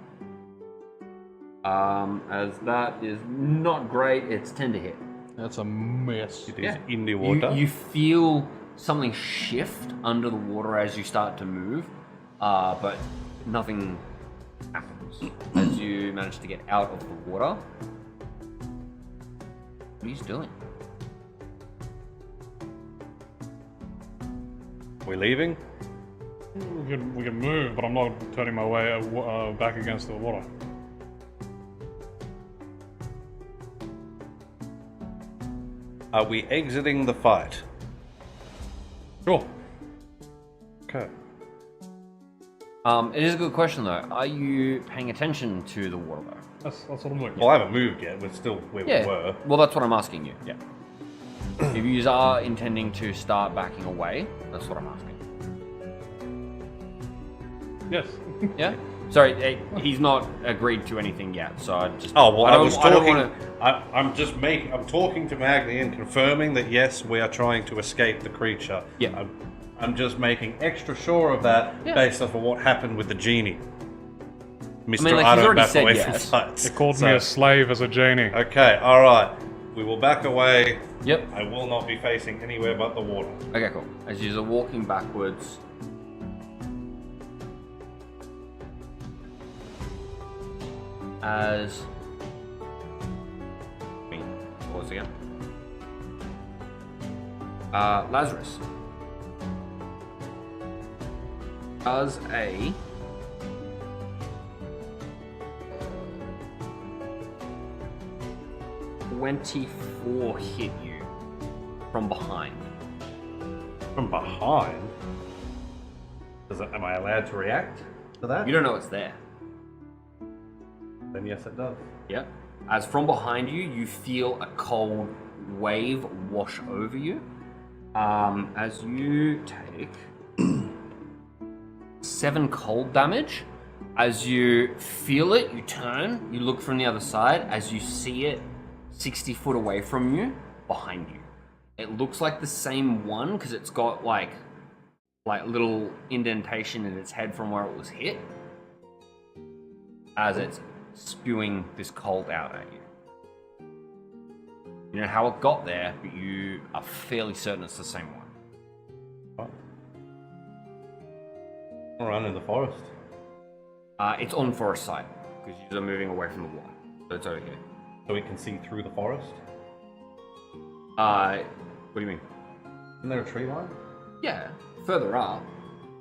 As that is not great, it's 10 to hit. That's a mess. It is in the water. You feel something shift under the water as you start to move, but nothing happens. As you manage to get out of the water, what are you doing? We leaving? We can move, but I'm not turning my way back against the water. Are we exiting the fight? Sure. Okay. It is a good question though. Are you paying attention to the water though? That's what I'm doing. Well, I haven't moved yet. We're still where we were. Well, that's what I'm asking you. Yeah. If you are intending to start backing away, that's what I'm asking. Yes. Yeah? Sorry, he's not agreed to anything yet, so I just... Oh, well, I was don't talking... wanna... I'm talking to Magni and confirming that, yes, we are trying to escape the creature. Yeah. I'm just making extra sure of that based off of what happened with the genie. Mr. he's I don't already back said away yes. from sights. He called me a slave as a genie. Okay, alright. We will back away. Yep. I will not be facing anywhere but the water. Okay, cool. As you're walking backwards... As... Pause again. Lazarus. Does a... 24 hit you from behind. From behind? Am I allowed to react to that? You don't know it's there. Then yes, it does. Yep. As from behind you, you feel a cold wave wash over you. As you take 7 cold damage. As you feel it, you turn, you look from the other side. As you see it 60 foot away from you, behind you. It looks like the same one because it's got like little indentation in its head from where it was hit. As it's spewing this cold out at you. You know how it got there, but you are fairly certain it's the same one. I'll run in the forest. It's on forest side because you are moving away from the water, so it's over here. So we can see through the forest? What do you mean? Isn't there a tree line? Yeah, further up.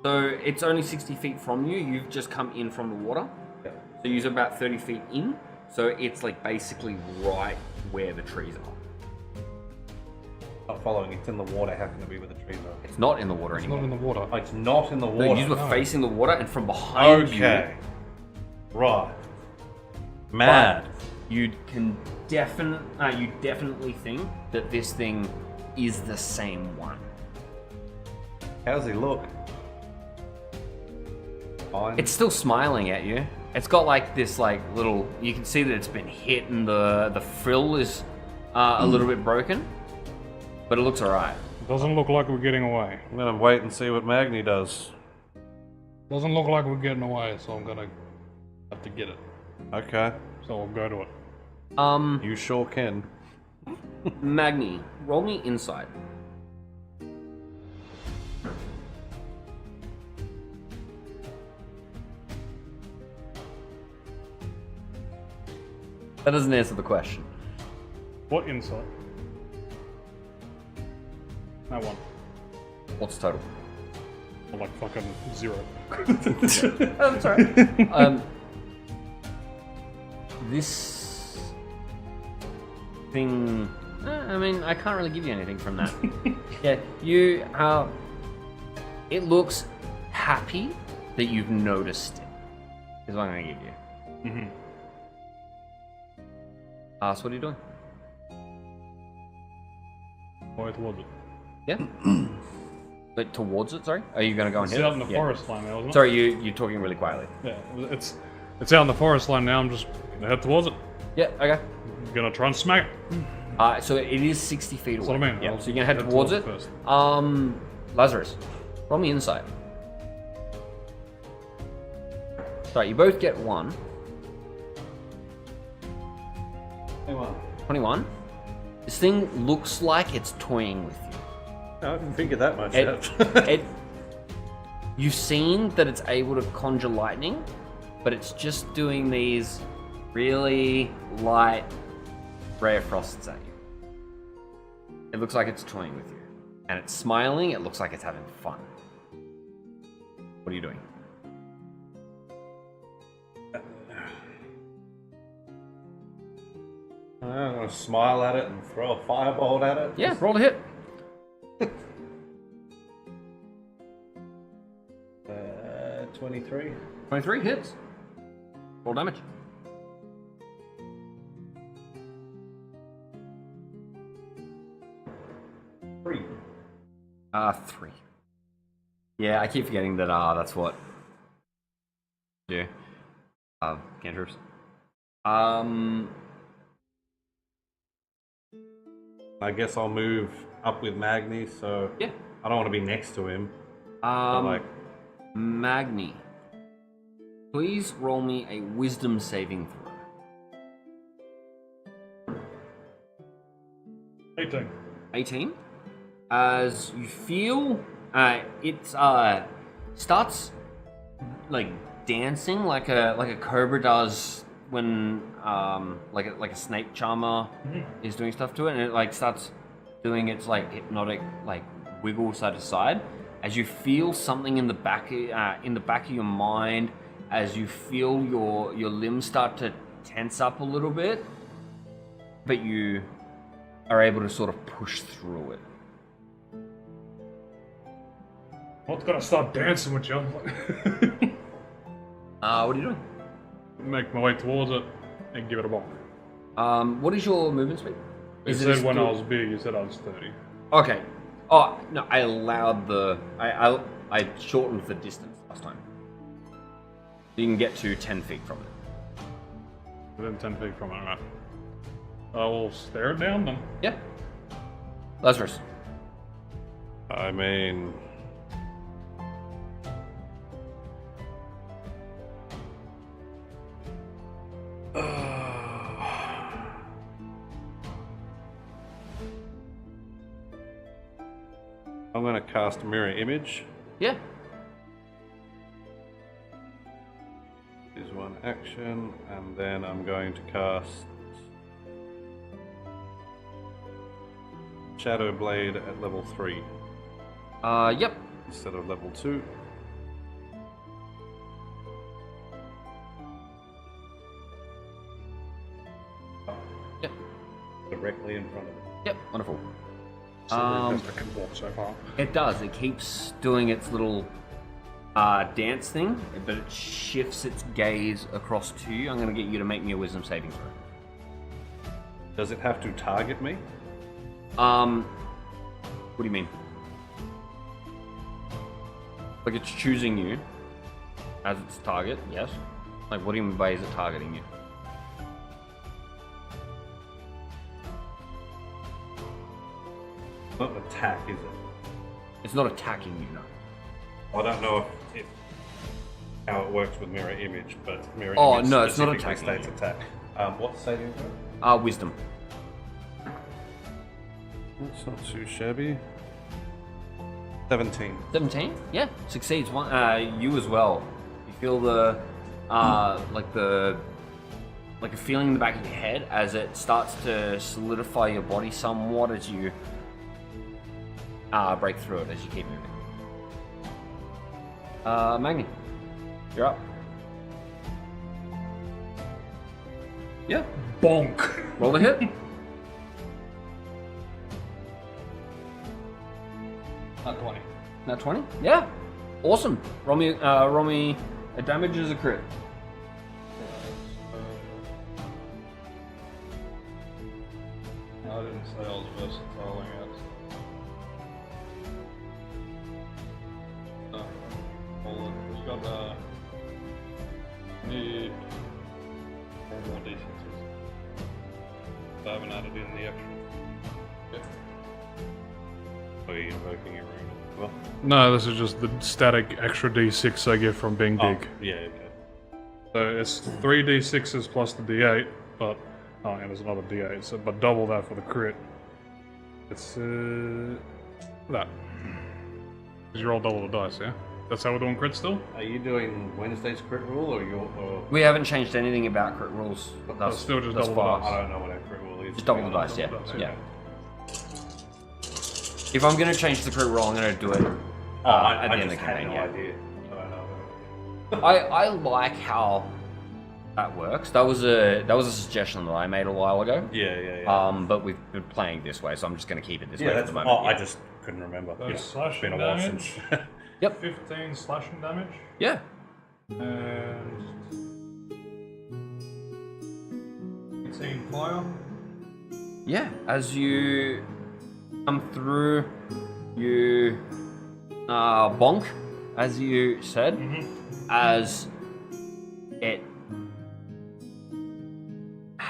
So it's only 60 feet from you. You've just come in from the water. Yeah. So you're about 30 feet in. So it's like basically right where the trees are. Not following, it's in the water. How can it be where the trees are? It's not in the water It's anymore. not in the water. Oh, it's not in the water. No, you were facing the water, and from behind you, Okay. Right. Mad. you definitely think that this thing is the same one. How's he look? Fine. It's still smiling at you. It's got like this little, you can see that it's been hit and the frill is a little bit broken, but it looks alright. Doesn't look like we're getting away. I'm gonna wait and see what Magni does. Doesn't look like we're getting away, so I'm gonna have to get it. Okay. So I'll go to it. You sure can. Magni, roll me inside. That doesn't answer the question. What insight? No one. What's total? Or like fucking 0. I'm sorry. This thing. I mean, I can't really give you anything from that. Yeah, you. It looks happy that you've noticed it. Is what I'm gonna give you. Mm-hmm. So what are you doing? Way towards it. Yeah. But towards it. Sorry. Are you gonna go and It's hit out it? in the Yeah. forest line now, isn't it? Sorry, you're talking really quietly. Yeah, it's out in the forest line now. I'm just gonna head towards it. Yeah. Okay. I'm gonna try and smack it. So it is 60 feet away. That's what I mean. Yeah. I'll So you're gonna head towards it. first. Lazarus, roll me insight. Sorry, you both get 1. 21. This thing looks like it's toying with you. I haven't figured that much It, out. you've seen that it's able to conjure lightning, but it's just doing these really light ray of frosts at you. It looks like it's toying with you. And it's smiling, it looks like it's having fun. What are you doing? I'm gonna smile at it and throw a firebolt at it. Yeah, roll a hit. 23. 23 hits. Roll damage. Three. 3. Yeah, I keep forgetting that that's what. Yeah. cantrips. I guess I'll move up with Magni, so Yeah. I don't want to be next to him. But like, Magni, please roll me a wisdom saving throw. 18. 18. As you feel, it starts like dancing like a cobra does when like a snake charmer is doing stuff to it, and it like starts doing its like hypnotic like wiggle side to side. As you feel something in the back of your mind, as you feel your limbs start to tense up a little bit, but you are able to sort of push through it. What's gonna start dancing with you? What are you doing? Make my way towards it and give it a bonk. What is your movement speed? You said when I was big, you said I was 30. Okay. Oh no, I allowed the I shortened the distance last time. You can get to 10 feet from it. Within 10 feet from it, alright. I will stare it down then. Yeah. Lazarus. I mean, I'm gonna cast Mirror Image. Yeah. Is one action, and then I'm going to cast Shadow Blade at level 3 Yep. instead of level 2. Yep. Directly in front of it. Yep. Wonderful. So the best I can walk so far. It does. It keeps doing its little dance thing, but it shifts its gaze across to you. I'm going to get you to make me a wisdom saving throw. Does it have to target me? What do you mean? Like it's choosing you as its target, yes? Like what do you mean by is it targeting you? Not attack, is it? It's not attacking you, no. I don't know if how it works with Mirror Image, but Mirror Oh, Image no, it's not specifically attacking states attack. What's saving throw? Wisdom. It's not too shabby. 17. 17? Yeah, succeeds. One, you as well. You feel the like a feeling in the back of your head as it starts to solidify your body somewhat as you break through it as you keep moving. Magni, you're up. Yeah. Bonk! Roll the hit. Not 20. Not 20? Yeah. Awesome. Roll me a damage as a crit. I didn't say I was versatile, I guess. Hold on. Just got need 4 more d6s. I haven't added in the extra. Yeah. Are you invoking your rune as well? No, this is just the static extra d6 I get from being big. Oh, yeah, okay. So it's 3 d6s plus the d8, but oh, and there's another d8, so but double that for the crit. It's that. Because you roll double the dice, yeah? That's how we're doing crit still? Are you doing Wednesday's crit rule or your? Or... We haven't changed anything about crit rules thus, still just thus double the far. dice. I don't know what our crit rule is. Just double the dice, yeah. Double the dice, Yeah. If I'm going to change the crit roll, I'm going to do it at the end of the just had campaign, no yeah. idea. I don't know. I like how that works. That was a suggestion that I made a while ago. Yeah. But we've been playing this way, so I'm just going to keep it this way Yeah, for that's. the moment. Oh, yeah. I just couldn't remember. So It's slashing been a while damage. since. Yep. 15 slashing damage. Yeah. And 18 fire. Yeah. As you come through, you bonk, as you said, as it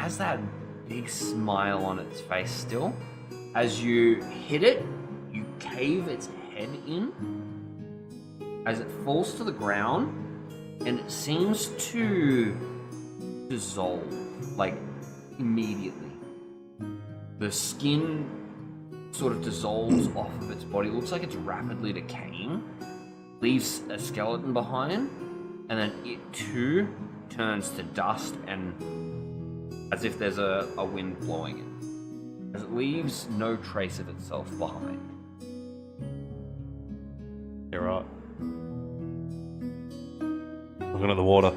has that big smile on its face still. As you hit it, you cave its head in as it falls to the ground, and it seems to dissolve, like, immediately. The skin sort of dissolves off of its body. It looks like it's rapidly decaying, leaves a skeleton behind, and then it too turns to dust, and as if there's a wind blowing it, as it leaves no trace of itself behind. You're right. Looking at the water.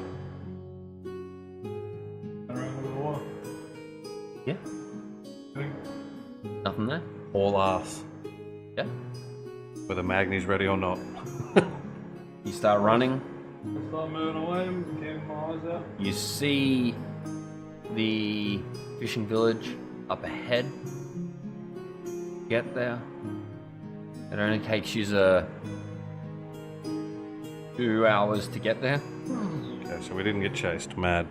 Yeah. Nothing there. All ass. Yeah. Whether Magni's ready or not. You start running. Start moving away, keeping my eyes out. You see the fishing village up ahead. Get there. It only takes you 2 hours to get there. Okay, so we didn't get chased. Mad.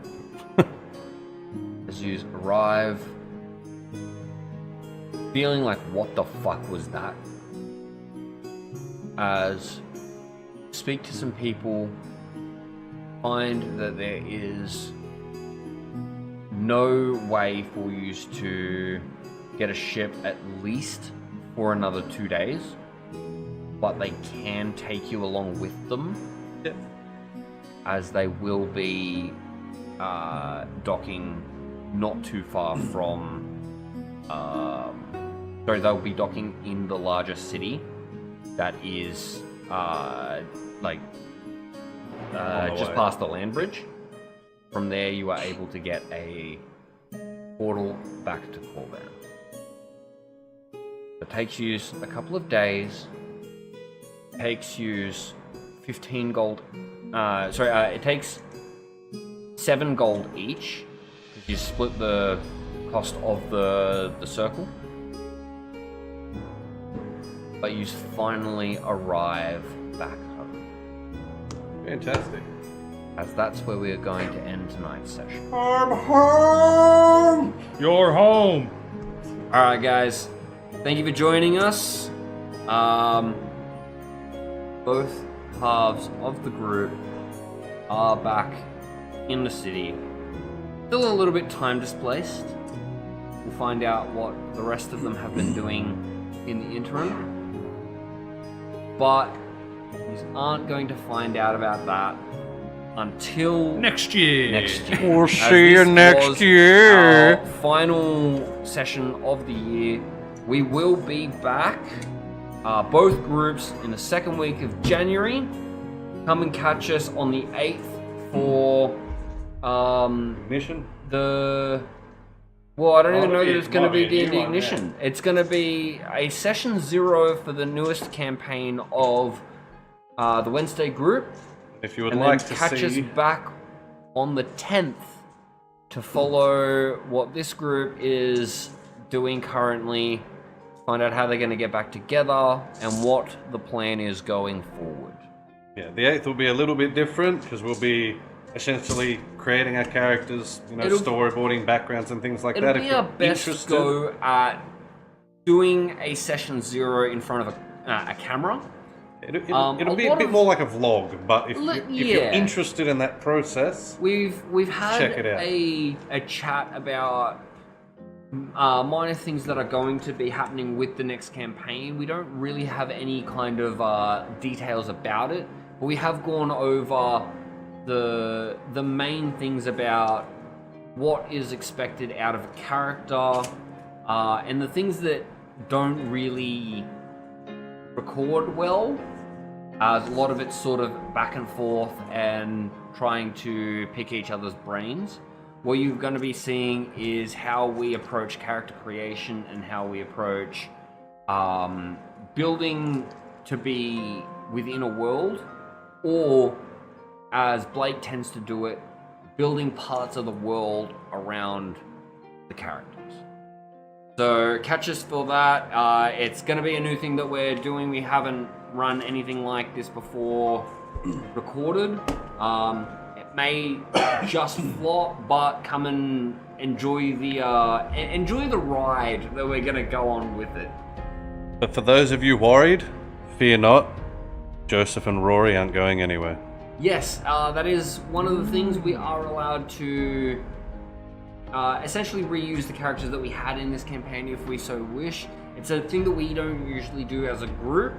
As you arrive, feeling like, what the fuck was that? As you speak to some people, find that there is no way for you to get a ship at least for another 2 days, but they can take you along with them. Yep. As they will be docking not too far from they'll be docking in the larger city that is just past the land bridge. From there you are able to get a portal back to Corvan. It takes you a couple of days. It takes you 15 gold. It takes 7 gold each. If you split the cost of the circle. But you finally arrive back home. Fantastic. As that's where we are going to end tonight's session. I'm home! You're home! Alright guys, thank you for joining us. Both halves of the group are back in the city. Still a little bit time displaced. We'll find out what the rest of them have been doing in the interim. But you aren't going to find out about that until Next year! We'll As see you this next was year. our final session of the year. We will be back, both groups, in the second week of January. Come and catch us on the 8th for Mission? Well, I don't even know that it's going to might be be a the new one, Ignition. It's going to be a session 0 for the newest campaign of the Wednesday group. If you would And like then to catch us see... back on the 10th to follow what this group is doing currently, find out how they're going to get back together, and what the plan is going forward. Yeah, the 8th will be a little bit different, because we'll be essentially creating our characters, storyboarding backgrounds and things like that. It'll be our best go at doing a session 0 in front of a camera. It'll be a bit more like a vlog, but if you're interested in that process, we've had check it out. a chat about minor things that are going to be happening with the next campaign. We don't really have any kind of details about it, but we have gone over the main things about what is expected out of a character, and the things that don't really record well. A lot of it's sort of back and forth and trying to pick each other's brains. What you're going to be seeing is how we approach character creation and how we approach building to be within a world, or as Blake tends to do it, building parts of the world around the characters. So catch us for that. It's going to be a new thing that we're doing. We haven't run anything like this before recorded. It may just flop, but come and enjoy the ride that we're gonna go on with it. But for those of you worried, fear not. Joseph and Rory aren't going anywhere. Yes, that is one of the things. We are allowed to essentially reuse the characters that we had in this campaign if we so wish. It's a thing that we don't usually do as a group,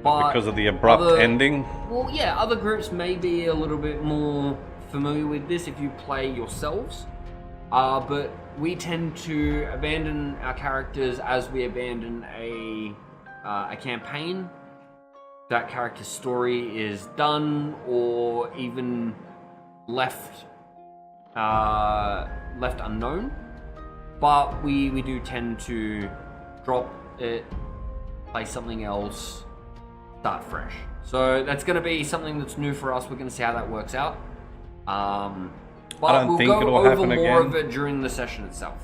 but Because of the abrupt ending? Well, yeah, other groups may be a little bit more familiar with this if you play yourselves, but we tend to abandon our characters as we abandon a campaign. That character's story is done or even left unknown, but we do tend to drop it, play something else, start fresh. So that's going to be something that's new for us. We're going to see how that works out. But we'll go over more of it during the session itself.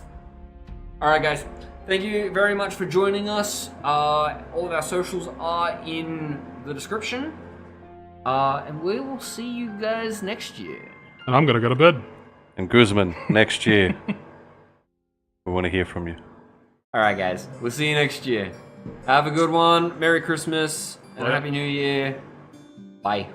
All right, guys. Thank you very much for joining us. All of our socials are in the description. And we will see you guys next year. And I'm gonna go to bed. And Guzman, next year, we want to hear from you. All right, guys. We'll see you next year. Have a good one. Merry Christmas and a Happy New Year. Bye.